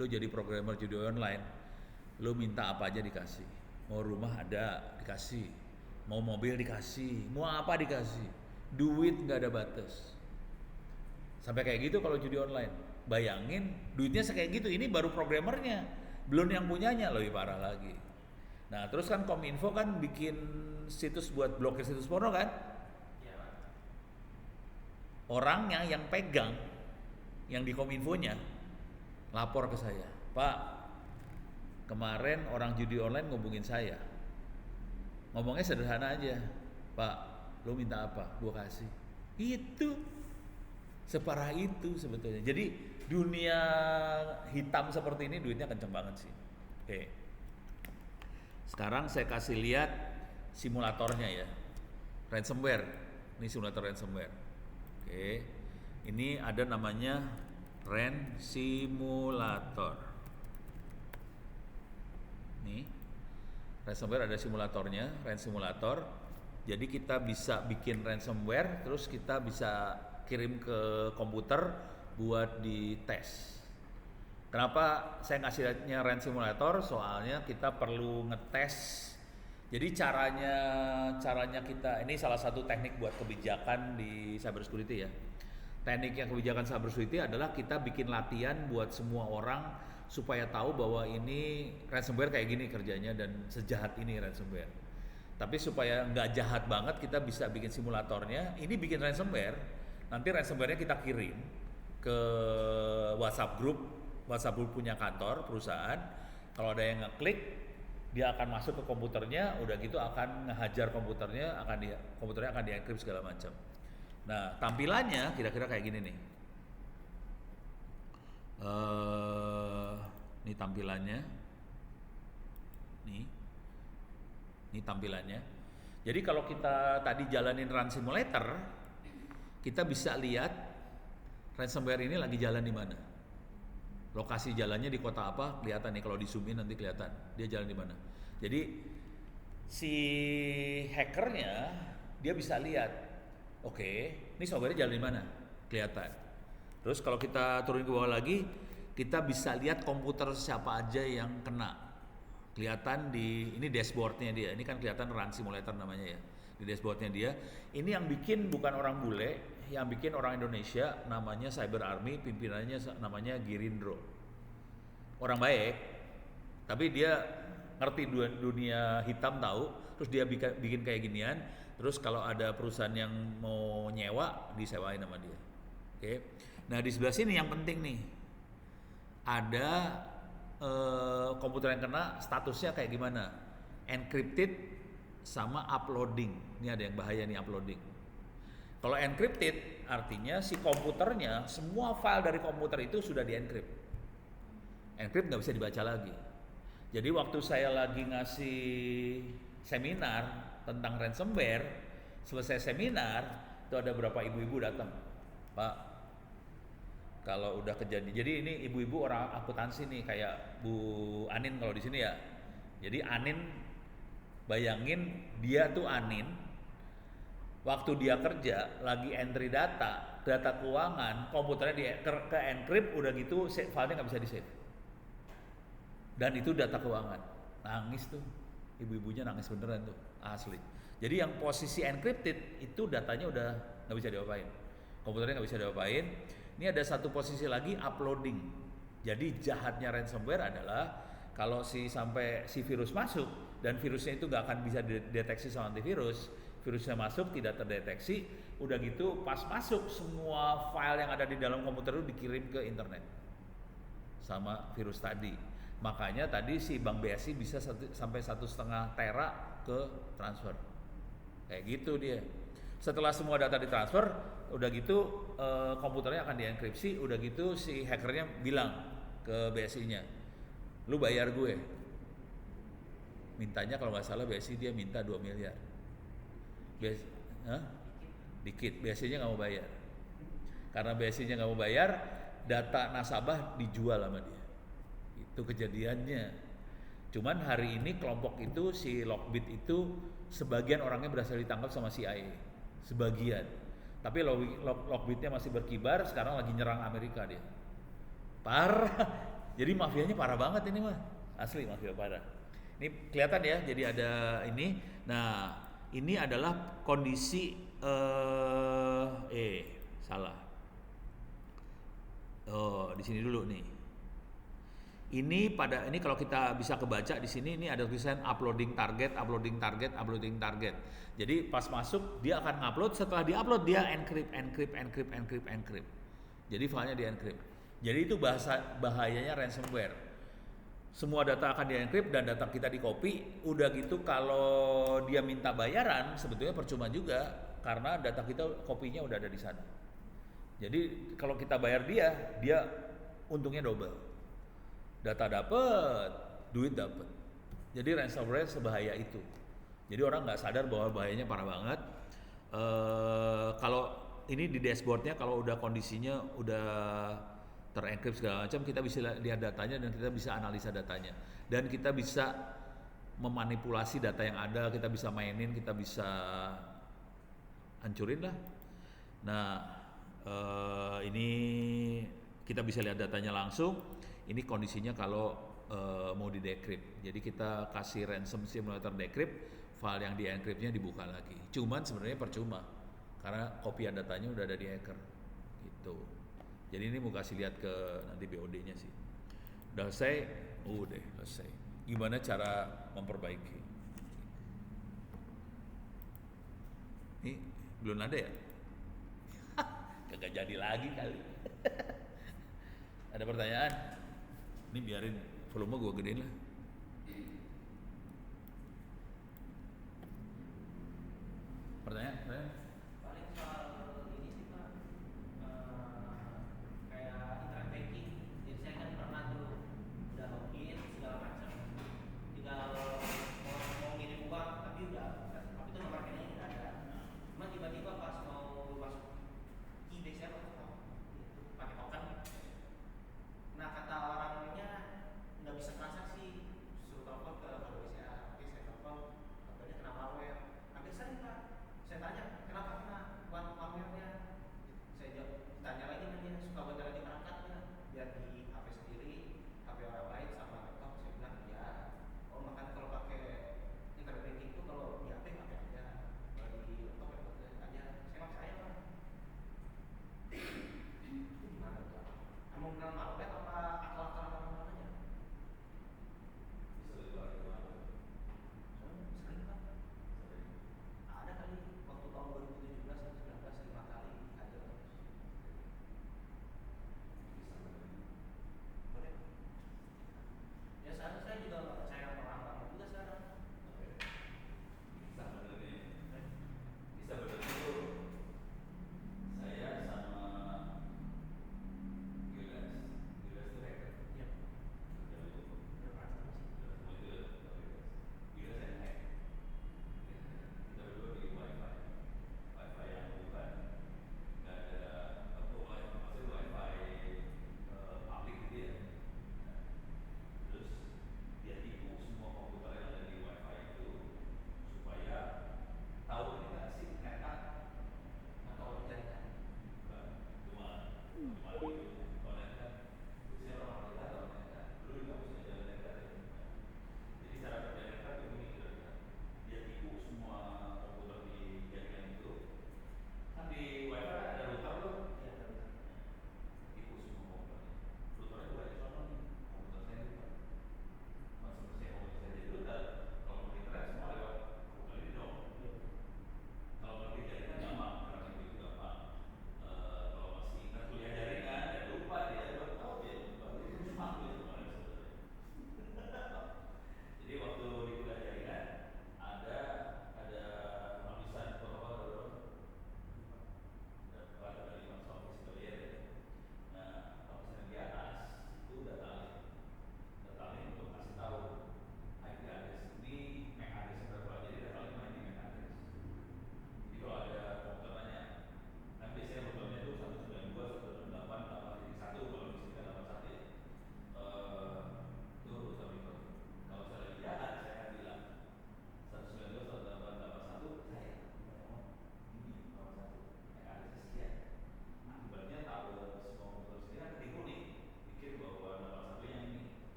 Speaker 1: Lu jadi programmer judi online, lu minta apa aja dikasih. Mau rumah ada dikasih, mau mobil dikasih, mau apa dikasih, duit nggak ada batas. Sampai kayak gitu kalau judi online. Bayangin duitnya kayak gitu, ini baru programmernya, belum yang punyanya, lebih parah lagi. Nah terus kan Kominfo kan bikin situs buat blokir situs porno kan. Orangnya yang pegang, yang di Kominfonya lapor ke saya, Pak, kemarin orang judi online ngubungin saya, ngomongnya sederhana aja, Pak, lo minta apa, gua kasih. Itu separah itu sebetulnya. Jadi dunia hitam seperti ini duitnya kenceng banget sih. Oke. Sekarang saya kasih lihat simulatornya ya. Ransomware. Ini simulator ransomware. Oke. Ini ada namanya Ran Simulator. Nih. Ransomware ada simulatornya, Ran Simulator. Jadi kita bisa bikin ransomware, terus kita bisa kirim ke komputer buat dites. Kenapa saya ngasih lihatnya Ran Simulator? Soalnya kita perlu ngetes. Jadi caranya kita, ini salah satu teknik buat kebijakan di cybersecurity ya. Teknik yang kebijakan cybersecurity adalah kita bikin latihan buat semua orang supaya tahu bahwa ini ransomware kayak gini kerjanya dan sejahat ini ransomware. Tapi supaya nggak jahat banget, kita bisa bikin simulatornya. Ini bikin ransomware, nanti ransomware-nya kita kirim ke WhatsApp group punya kantor perusahaan. Kalau ada yang ngeklik, dia akan masuk ke komputernya, udah gitu akan ngehajar komputernya, komputernya akan dienkrip segala macam. Nah, tampilannya kira-kira kayak gini nih. Ini tampilannya. Ini tampilannya. Jadi kalau kita tadi jalanin Run Simulator, kita bisa lihat ransomware ini lagi jalan di mana. Lokasi jalannya di kota apa kelihatan nih, kalau di zoom in nanti kelihatan dia jalan di mana. Jadi si hackernya dia bisa lihat, oke, ini software-nya jalan di mana, kelihatan. Terus kalau kita turun ke bawah lagi, kita bisa lihat komputer siapa aja yang kena. Kelihatan di ini dashboardnya dia. Ini kan kelihatan Run Simulator namanya ya. Di dashboardnya dia. Ini yang bikin bukan orang bule, yang bikin orang Indonesia, namanya Cyber Army, pimpinannya namanya Girindro. Orang baik, tapi dia ngerti dunia hitam tahu, terus dia bikin kayak ginian. Terus kalau ada perusahaan yang mau nyewa, disewain sama dia. Oke. Nah di sebelah sini yang penting nih, ada komputer yang kena statusnya kayak gimana, encrypted sama uploading. Ini ada yang bahaya nih, uploading. Kalau encrypted artinya si komputernya, semua file dari komputer itu sudah di-encrypt. Encrypt nggak bisa dibaca lagi. Jadi waktu saya lagi ngasih seminar tentang ransomware, selesai seminar itu ada beberapa ibu-ibu datang, Pak, kalau udah kejadian, jadi ini ibu-ibu orang akuntansi nih, kayak Bu Anin kalau di sini ya. Jadi Anin, bayangin dia tuh Anin, waktu dia kerja lagi entry data keuangan, komputernya ke encrypt, udah gitu filenya nggak bisa di save. Dan itu data keuangan, nangis tuh, ibu-ibunya nangis beneran tuh, asli. Jadi yang posisi encrypted itu datanya udah nggak bisa diapain, komputernya nggak bisa diapain. Ini ada satu posisi lagi, uploading. Jadi jahatnya ransomware adalah kalau sampai si virus masuk dan virusnya itu nggak akan bisa dideteksi sama antivirus, virusnya masuk tidak terdeteksi, udah gitu pas masuk semua file yang ada di dalam komputer itu dikirim ke internet sama virus tadi. Makanya tadi si Bank BSI bisa sampai 1,5 tera ke transfer, kayak gitu dia. Setelah semua data ditransfer, udah gitu komputernya akan dienkripsi, udah gitu si hackernya bilang ke BSI-nya, lu bayar gue. Mintanya kalau nggak salah BSI dia minta 2 miliar. Dikit, BSI-nya nggak mau bayar. Karena BSI-nya nggak mau bayar, data nasabah dijual sama dia. Itu kejadiannya. Cuman hari ini kelompok itu, si Lockbit itu, sebagian orangnya berhasil ditangkap sama CIA. Sebagian, tapi Lockbit-nya masih berkibar. Sekarang lagi nyerang Amerika dia, parah. Jadi mafianya parah banget ini mah, asli mafia parah. Ini kelihatan ya, jadi ada ini. Nah ini adalah kondisi salah. di sini dulu nih. Ini kalau kita bisa kebaca di sini, ini ada tulisan uploading target. Jadi pas masuk dia akan ngupload, setelah diupload dia encrypt. Jadi filenya di encrypt. Jadi itu bahayanya ransomware. Semua data akan di encrypt dan data kita di copy. Udah gitu kalau dia minta bayaran sebetulnya percuma juga karena data kita kopinya udah ada di sana. Jadi kalau kita bayar dia untungnya double. Data dapat, duit dapat. Jadi ransomware sebahaya itu. Jadi orang nggak sadar bahwa bahayanya parah banget. Kalau ini di dashboardnya, kalau udah kondisinya udah terencrypt segala macam, kita bisa lihat datanya dan kita bisa analisa datanya. Dan kita bisa memanipulasi data yang ada, kita bisa mainin, kita bisa hancurin lah. Nah, ini kita bisa lihat datanya langsung. Ini kondisinya kalau mau di decrypt. Jadi kita kasih ransom simulator decrypt, file yang di encryptnya dibuka lagi. Cuman sebenarnya percuma karena kopian datanya udah ada di hacker. Gitu. Jadi ini mau kasih lihat ke nanti BOD-nya sih. Udah selesai? Udah selesai. Gimana cara memperbaiki? Ini belum ada ya? Kagak jadi lagi kali. Ada pertanyaan? Ini biarin volume gue gedein lah. Pertanyaan?
Speaker 3: Paling soal ini sih Pak, kayak internet banking. Jadi saya kan pernah tuh udah login segala macam, tinggal mau ngirim uang tapi itu nomor rekeningnya udah ada. Cuma tiba-tiba pas mau masuk key saya pakai token. Nah kata orangnya nggak bisa transaksi.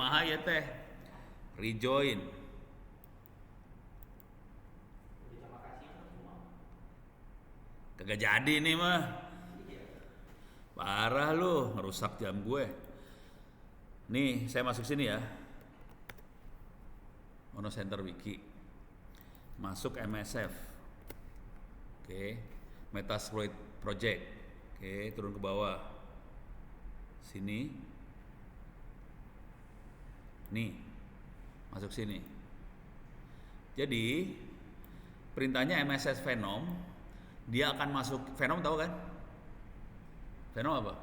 Speaker 1: kumaha ya teh? Rejoin.
Speaker 3: Terima kasih semua.
Speaker 1: Kagak jadi nih mah. Parah lu, ngerusak jam gue. Nih, saya masuk sini ya. Mono Center Wiki. Masuk MSF. Oke. Metasploit Project. Oke, turun ke bawah. Sini. Nih. Masuk sini. Jadi, perintahnya MSF Venom, dia akan masuk. Venom tahu kan? Venom apa?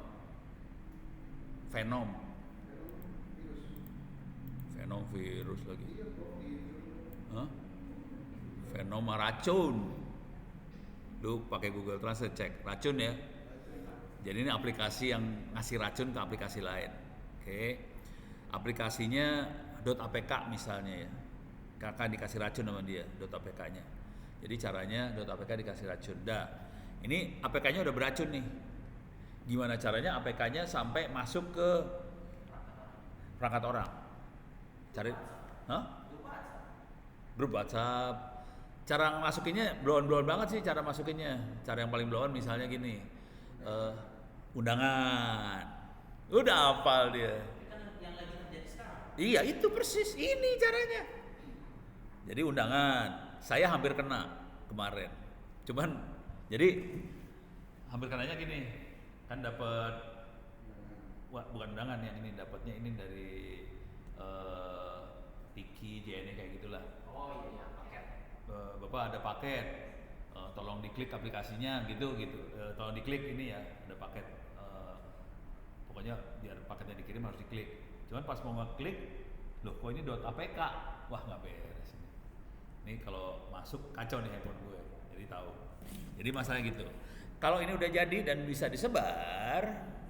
Speaker 1: Venom. Venom virus lagi. Hah? Venom racun. Lu pakai Google Translate cek racun ya. Jadi ini aplikasi yang ngasih racun ke aplikasi lain. Oke. Aplikasinya .apk misalnya ya. Kakak dikasih racun sama dia .apk-nya. Jadi caranya .apk dikasih racun. Dah. Ini APK-nya udah beracun nih. Gimana caranya APK-nya sampai masuk ke perangkat orang? Cari, grup WhatsApp. Cara masukinnya blow-on banget sih cara masukinnya. Cara yang paling blow-on misalnya gini, undangan. Udah hafal dia.
Speaker 3: Kan yang lagi terjadi sekarang.
Speaker 1: Iya itu persis ini caranya. Jadi undangan, saya hampir kena kemarin. Cuman jadi hampir kenanya gini, kan dapat bukan undangan yang ini dapatnya ini dari Tiki, JNE kayak gitulah.
Speaker 3: Oh iya, paket.
Speaker 1: Bapak ada paket, tolong diklik aplikasinya gitu. Tolong diklik ini ya, ada paket. Pokoknya biar paketnya dikirim harus diklik. Cuman pas mau ngeklik, loh kok ini .apk, wah nggak beres. Ini kalau masuk kacau nih handphone gue, jadi tahu. Jadi masalahnya gitu. Kalau ini udah jadi dan bisa disebar,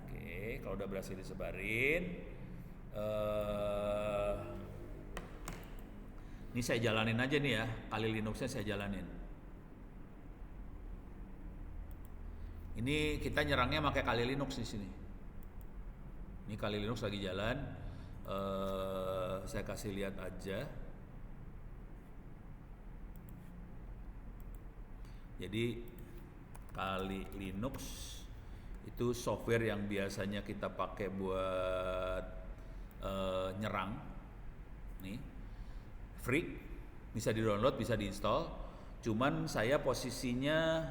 Speaker 1: oke, kalau udah berhasil disebarin. Ini saya jalanin aja nih ya, Kali Linuxnya saya jalanin. Ini kita nyerangnya pakai Kali Linux di sini. Ini Kali Linux lagi jalan, saya kasih lihat aja. Jadi Kali Linux itu software yang biasanya kita pakai buat nyerang. Nih, free, bisa di-download, bisa di-install. Cuman saya posisinya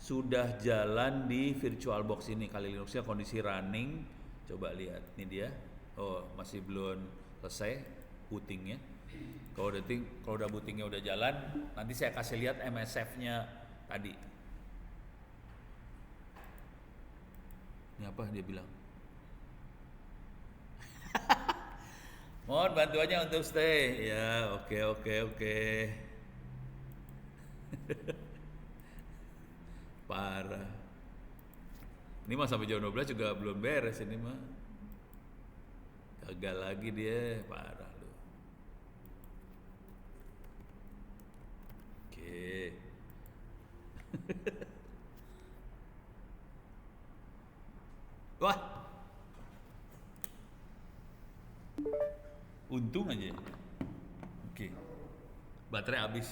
Speaker 1: sudah jalan di VirtualBox ini. Kali Linuxnya kondisi running. Coba lihat, ini dia. Oh, masih belum selesai bootingnya. Kalau udah bootingnya udah jalan, nanti saya kasih lihat MSF-nya tadi. Ini apa dia bilang? Mohon bantuannya untuk stay. Ya, oke. Parah. Ini mah sampai jam 12 juga belum beres ini mah. Gagal lagi dia, parah lu. Oke. Wah. Untung aja. Oke. Baterai habis.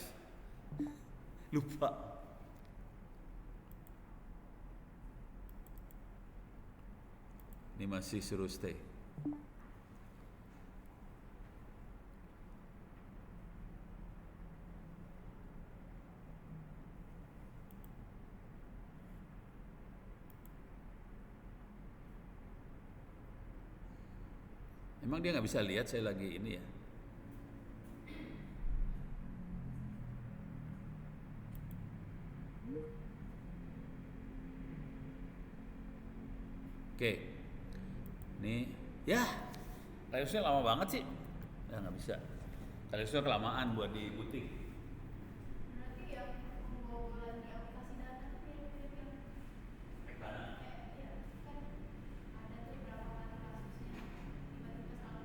Speaker 1: Lupa. Ini masih suruh stay. Emang dia nggak bisa lihat saya lagi ini ya? Oke, ini ya, Linux-nya lama banget sih. Ya nggak bisa. Linux-nya kelamaan buat di booting.
Speaker 5: Berarti yang pembobolan di aplikasi data itu mirip-mirip yang ya, kan ada tuh berapa kali kasusnya tiba-tiba salah menerima.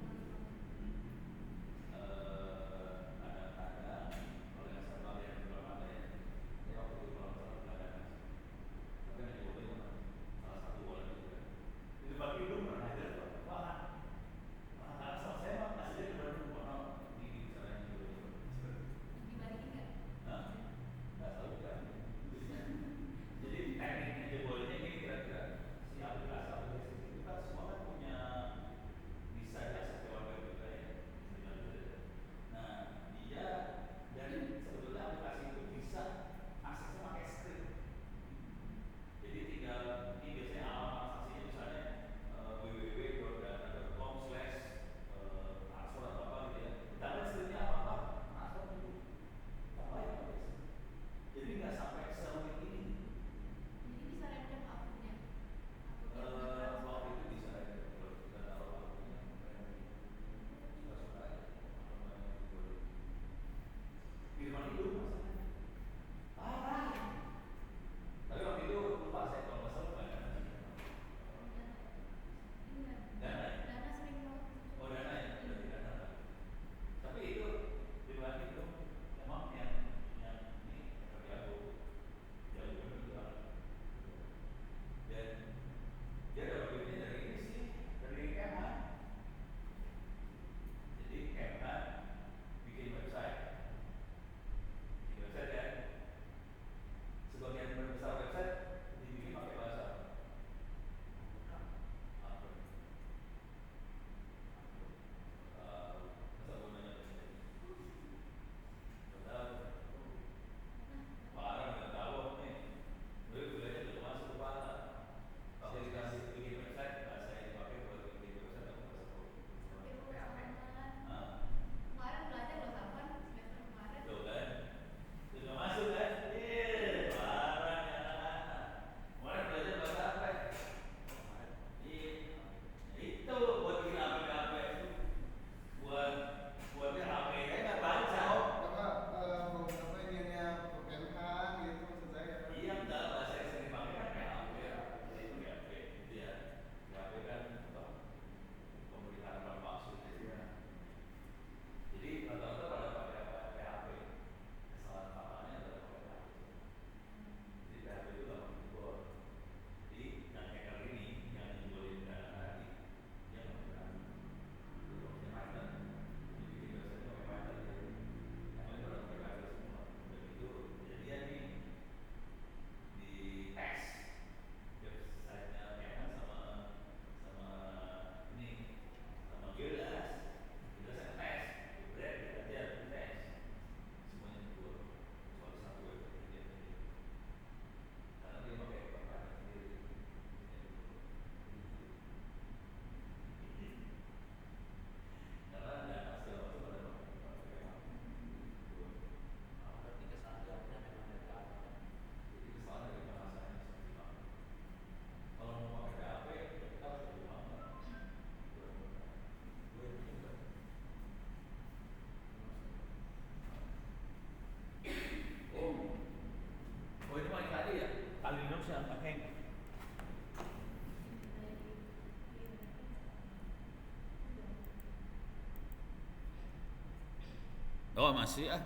Speaker 1: Oh masih ah.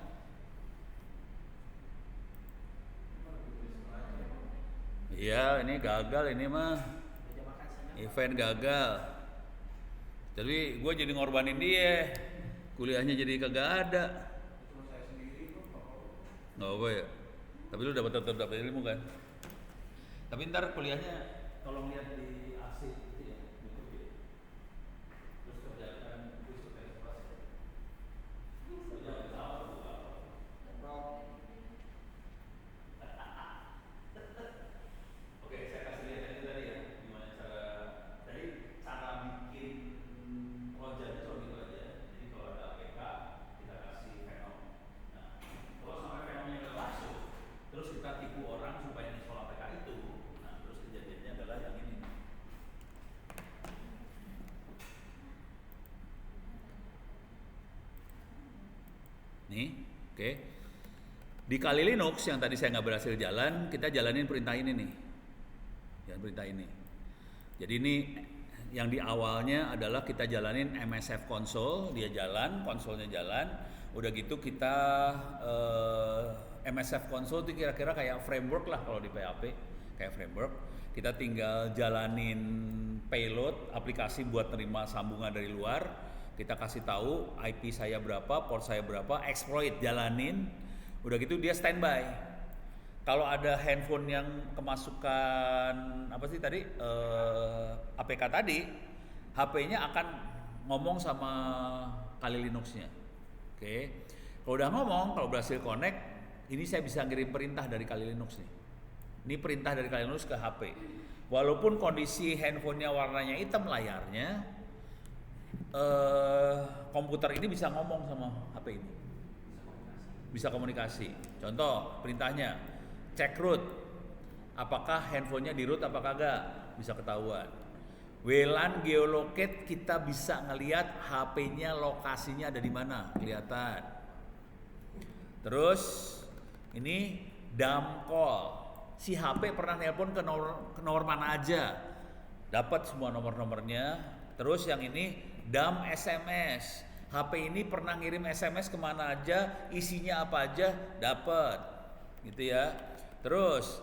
Speaker 1: Iya ini gagal ini mah.
Speaker 3: Meja makan siang.
Speaker 1: Event gagal. Tapi gue jadi ngorbanin dia. Kuliahnya jadi kagak ada.
Speaker 3: Cuma saya sendiri kok.
Speaker 1: Nggak apa ya. Tapi lu tetap dapat ilmu kan. Tapi ntar kuliahnya kalau ngeliat di AC gitu ya, YouTube ya. Terus kerjakan kuis kelas. Jangan tahu apa. Oke, saya kasih lihat aja tadi ya, gimana cara bikin rojannya cuma gitu aja. Jadi kalau ada APK kita kasih venom. Nah, kalau sampai venomnya nggak masuk, terus kita tipu orang supaya install APK itu. Nah, terus kejadiannya adalah yang ini. Nih, oke. Di Kali Linux yang tadi saya nggak berhasil jalan, kita jalanin perintah ini nih. Jalan perintah ini. Jadi ini yang di awalnya adalah kita jalanin MSF console, dia jalan, konsolnya jalan. Udah gitu kita MSF console itu kira-kira kayak framework lah kalau di PHP, kayak framework. Kita tinggal jalanin payload, aplikasi buat terima sambungan dari luar. Kita kasih tahu IP saya berapa, port saya berapa, exploit jalanin. Udah gitu dia standby. Kalau ada handphone yang kemasukan apa sih tadi APK tadi, HP-nya akan ngomong sama Kali Linux-nya. Oke. Kalau udah ngomong, kalau berhasil connect, ini saya bisa ngirim perintah dari Kali Linux nih. Ini perintah dari Kali Linux ke HP. Walaupun kondisi handphonenya warnanya hitam layarnya, komputer ini bisa ngomong sama HP ini. Bisa komunikasi. Contoh perintahnya, cek root. Apakah handphonenya di root apa kagak? Bisa ketahuan. WLAN geolocate kita bisa ngelihat HP-nya lokasinya ada di mana, kelihatan. Terus ini dump call. Si HP pernah nelpon ke nomor mana aja. Dapat semua nomor-nomornya. Terus yang ini dump SMS. HP ini pernah ngirim SMS kemana aja, isinya apa aja, dapat, gitu ya. Terus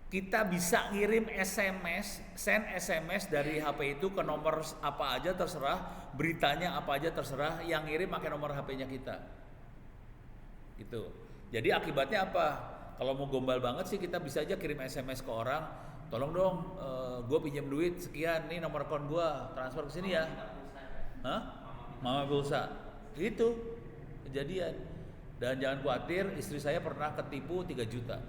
Speaker 1: kita bisa ngirim SMS, send SMS dari HP itu ke nomor apa aja terserah, beritanya apa aja terserah, yang ngirim pakai nomor HP-nya kita, gitu. Jadi akibatnya apa? Kalau mau gombal banget sih kita bisa aja kirim SMS ke orang, tolong dong, gue pinjam duit sekian, nih nomor akun gue, transfer ke sini ya. Hah? Mama pulsa, itu kejadian. Dan jangan khawatir, istri saya pernah ketipu 3 juta.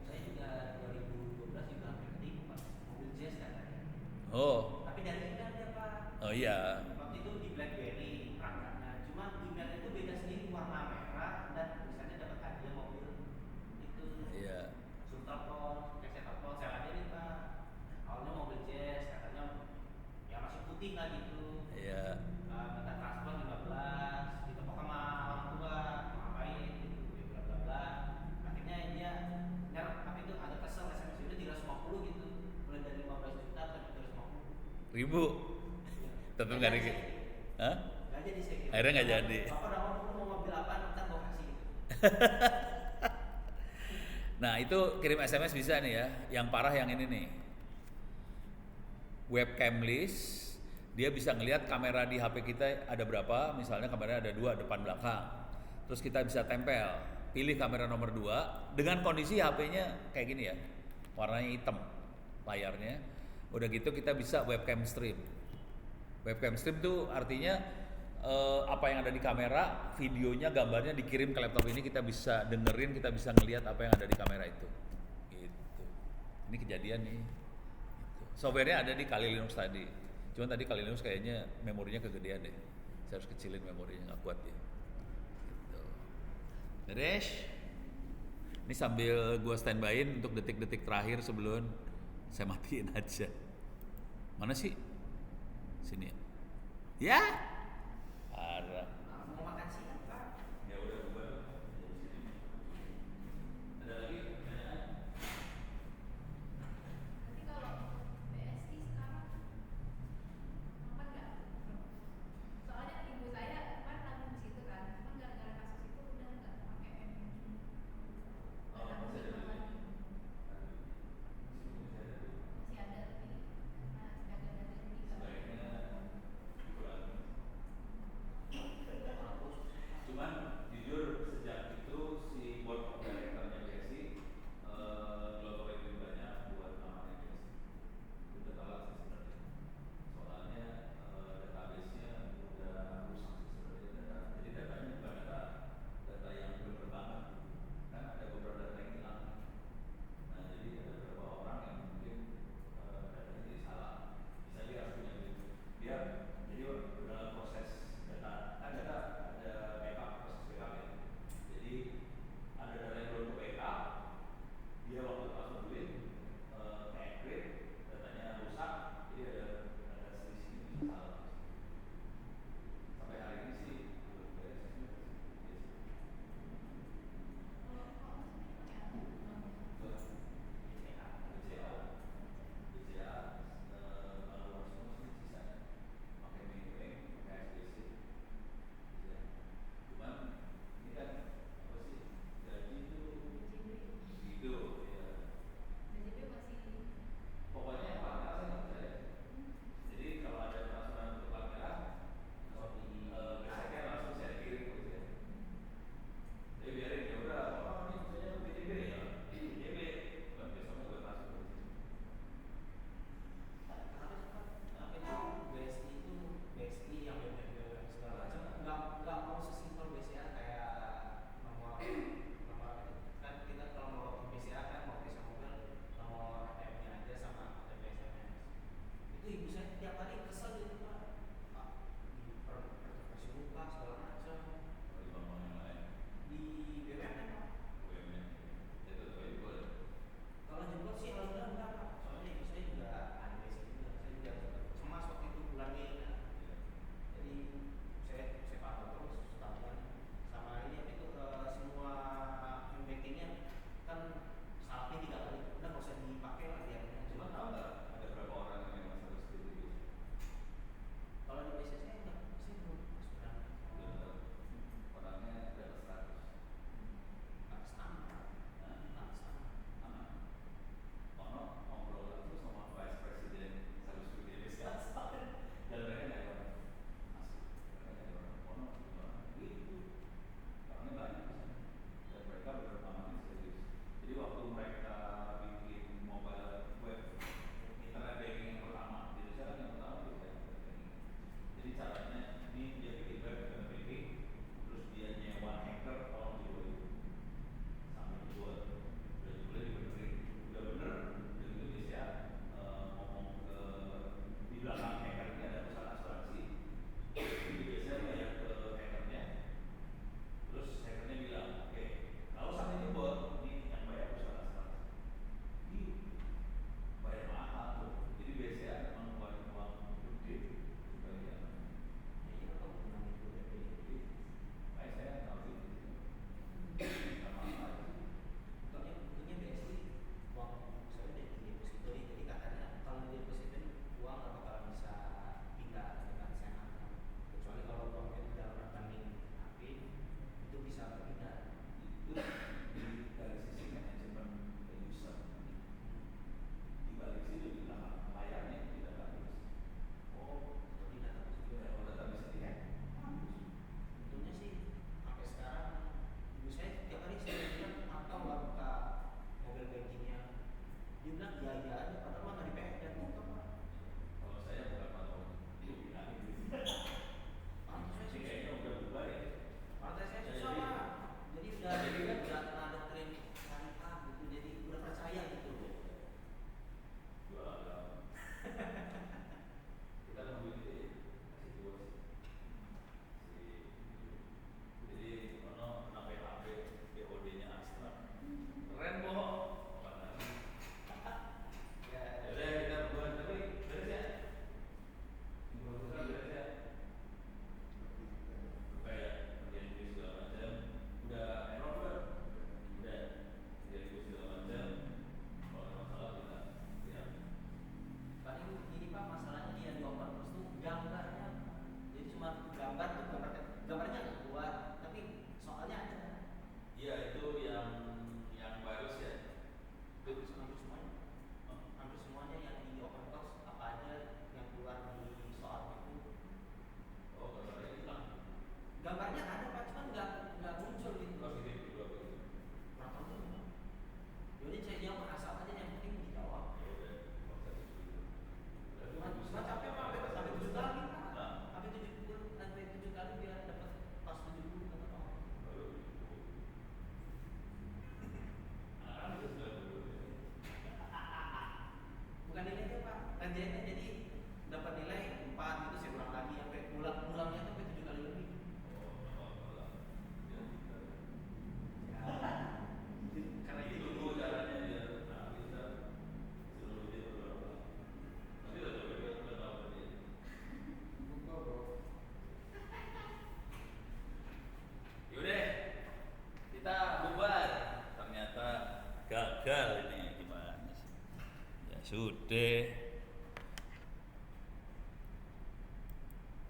Speaker 3: Saya juga 2012 juga hampir ketipu pas mobil Jazz katanya.
Speaker 1: Oh,
Speaker 3: Tapi dari kita dia Pak.
Speaker 1: oh iya.
Speaker 3: Waktu itu di BlackBerry perangkatnya, cuma emailnya itu beda sendiri warna merah dan tulisannya dapat hadiah mobil itu.
Speaker 1: Iya.
Speaker 3: Suruh telepon, saya telepon, saya ladenin Pak. Awalnya mobil Jazz katanya ya masih putih lah gitu.
Speaker 1: Iya.
Speaker 3: Minta transfer 15, ditepok sama orang tua, mau ngapain gitu, bla bla bla. Akhirnya dia nyerap apa itu agak kesel SMS itu 350 gitu, mulai dari 15 juta sampai 350.
Speaker 1: Ribu. Tetap nggak ada. Hah?
Speaker 3: Nggak jadi saya kira.
Speaker 1: Akhirnya nggak jadi.
Speaker 3: Bapak udah ngomong lu mau mobil apa, ntar gua kasih gitu.
Speaker 1: Nah itu kirim SMS bisa nih ya. Yang parah yang ini nih. Webcam list. Dia bisa ngelihat kamera di HP kita ada berapa, misalnya kameranya ada 2 depan belakang. Terus kita bisa tempel, pilih kamera nomor 2 dengan kondisi HP-nya kayak gini ya. Warnanya hitam layarnya. Udah gitu kita bisa webcam stream. Webcam stream tuh artinya apa yang ada di kamera, videonya, gambarnya dikirim ke laptop ini, kita bisa dengerin, kita bisa ngelihat apa yang ada di kamera itu. Gitu. Ini kejadian nih. Gitu. Softwarenya ada di Kali Linux tadi. Cuman tadi Kali Linux kayaknya memorinya kegedean deh. Saya harus kecilin memorinya, nggak kuat ya. Gitu. Beres. Ini sambil gua standbyin untuk detik-detik terakhir sebelum saya matiin aja. Mana sih? Sini ya. Ya. Parah.
Speaker 3: Mau makan siang Pak.
Speaker 1: Ya udah bubar. Ada lagi?
Speaker 5: Nanti kalau BSI sekarang aman nggak? Soalnya ibu saya kan nanggung di situ kan,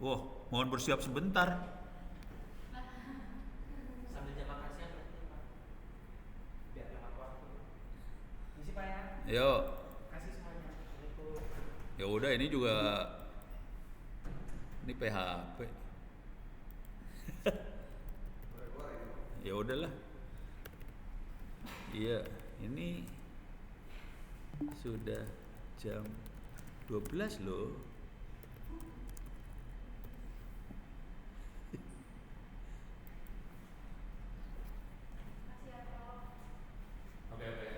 Speaker 1: Wah, mohon bersiap sebentar.
Speaker 3: Sambil jam makan siang berarti Pak. Biar lewat waktu. Misi Pak ya.
Speaker 1: Yuk.
Speaker 3: Kasih semuanya. Assalamualaikum.
Speaker 1: Ya udah, ini juga ini PHP. Ya udahlah. Iya, ini sudah jam 12 loh.
Speaker 5: Kasih ya Prof.
Speaker 1: Oke, oke.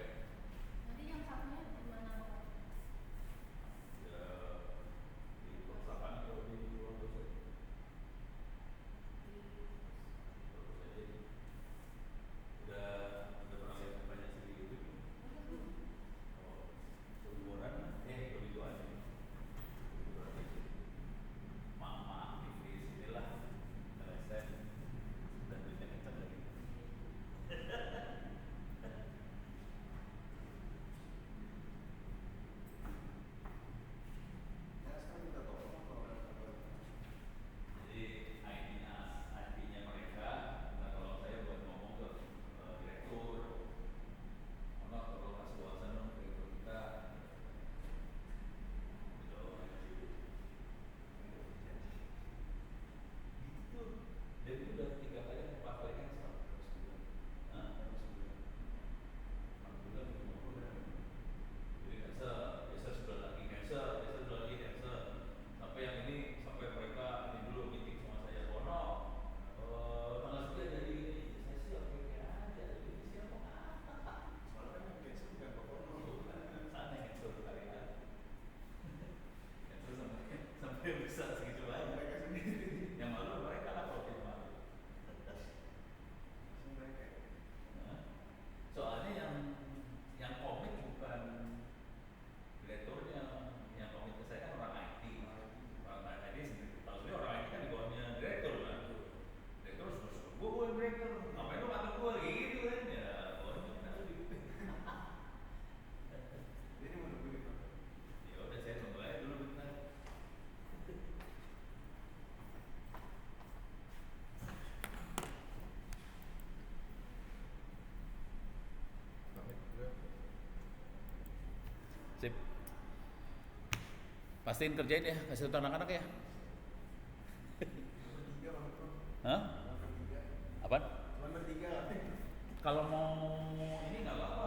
Speaker 5: Nanti yang satunya di mana Prof?
Speaker 1: Ya, di perpustakaan atau di ruang dosen. Udah pernah lihat banyak segi itu? Oh, liburan, begitu aja. Mama, Inggris, inilah LSM dan duitnya kencang lagi. Jadi ID-nya mereka, minta tolong saya buat ngomong ke direktur, enggak perlu kasih wawasan dong direktur kita. Gitu. Gitu. Jadi udah 3 kali, 4 kali cancel. Hah? 6 bulan, 5 bulan. Jadi cancel, biasa sudah lagi cancel, biasa sudah lagi cancel. Sampai yang ini, sampai mereka ini dulu meeting sama saya, Bono, tanggal sekian jadi ini, saya sih oke-oke aja, jadi siapa? Soalnya kan yang cancel bukan Pak Bono, sana yang cancel kali ya. Cancel sampai besar segitu aja. Mereka sendiri. Yang malu mereka lah kalau kita malu. Nah, soalnya yang komit bukan direkturnya, yang komit ke saya kan orang IT. Orang IT sendiri. Tahu sendiri orang IT kan di bawahnya direktur kan. Direktur suruh gue direktur. Ngapain lu ngatur gue gitu kan? Ya, bawahnya kan lebih. Jadi mau nunggu gitu. Ya udah saya tunggu aja dulu bentar. Sip. Pastiin kerjain ya, kasih tahu anak-anak ya. Hah? Apaan?
Speaker 4: Cuma bertiga.
Speaker 1: Kalau mau ini nggak apa-apa.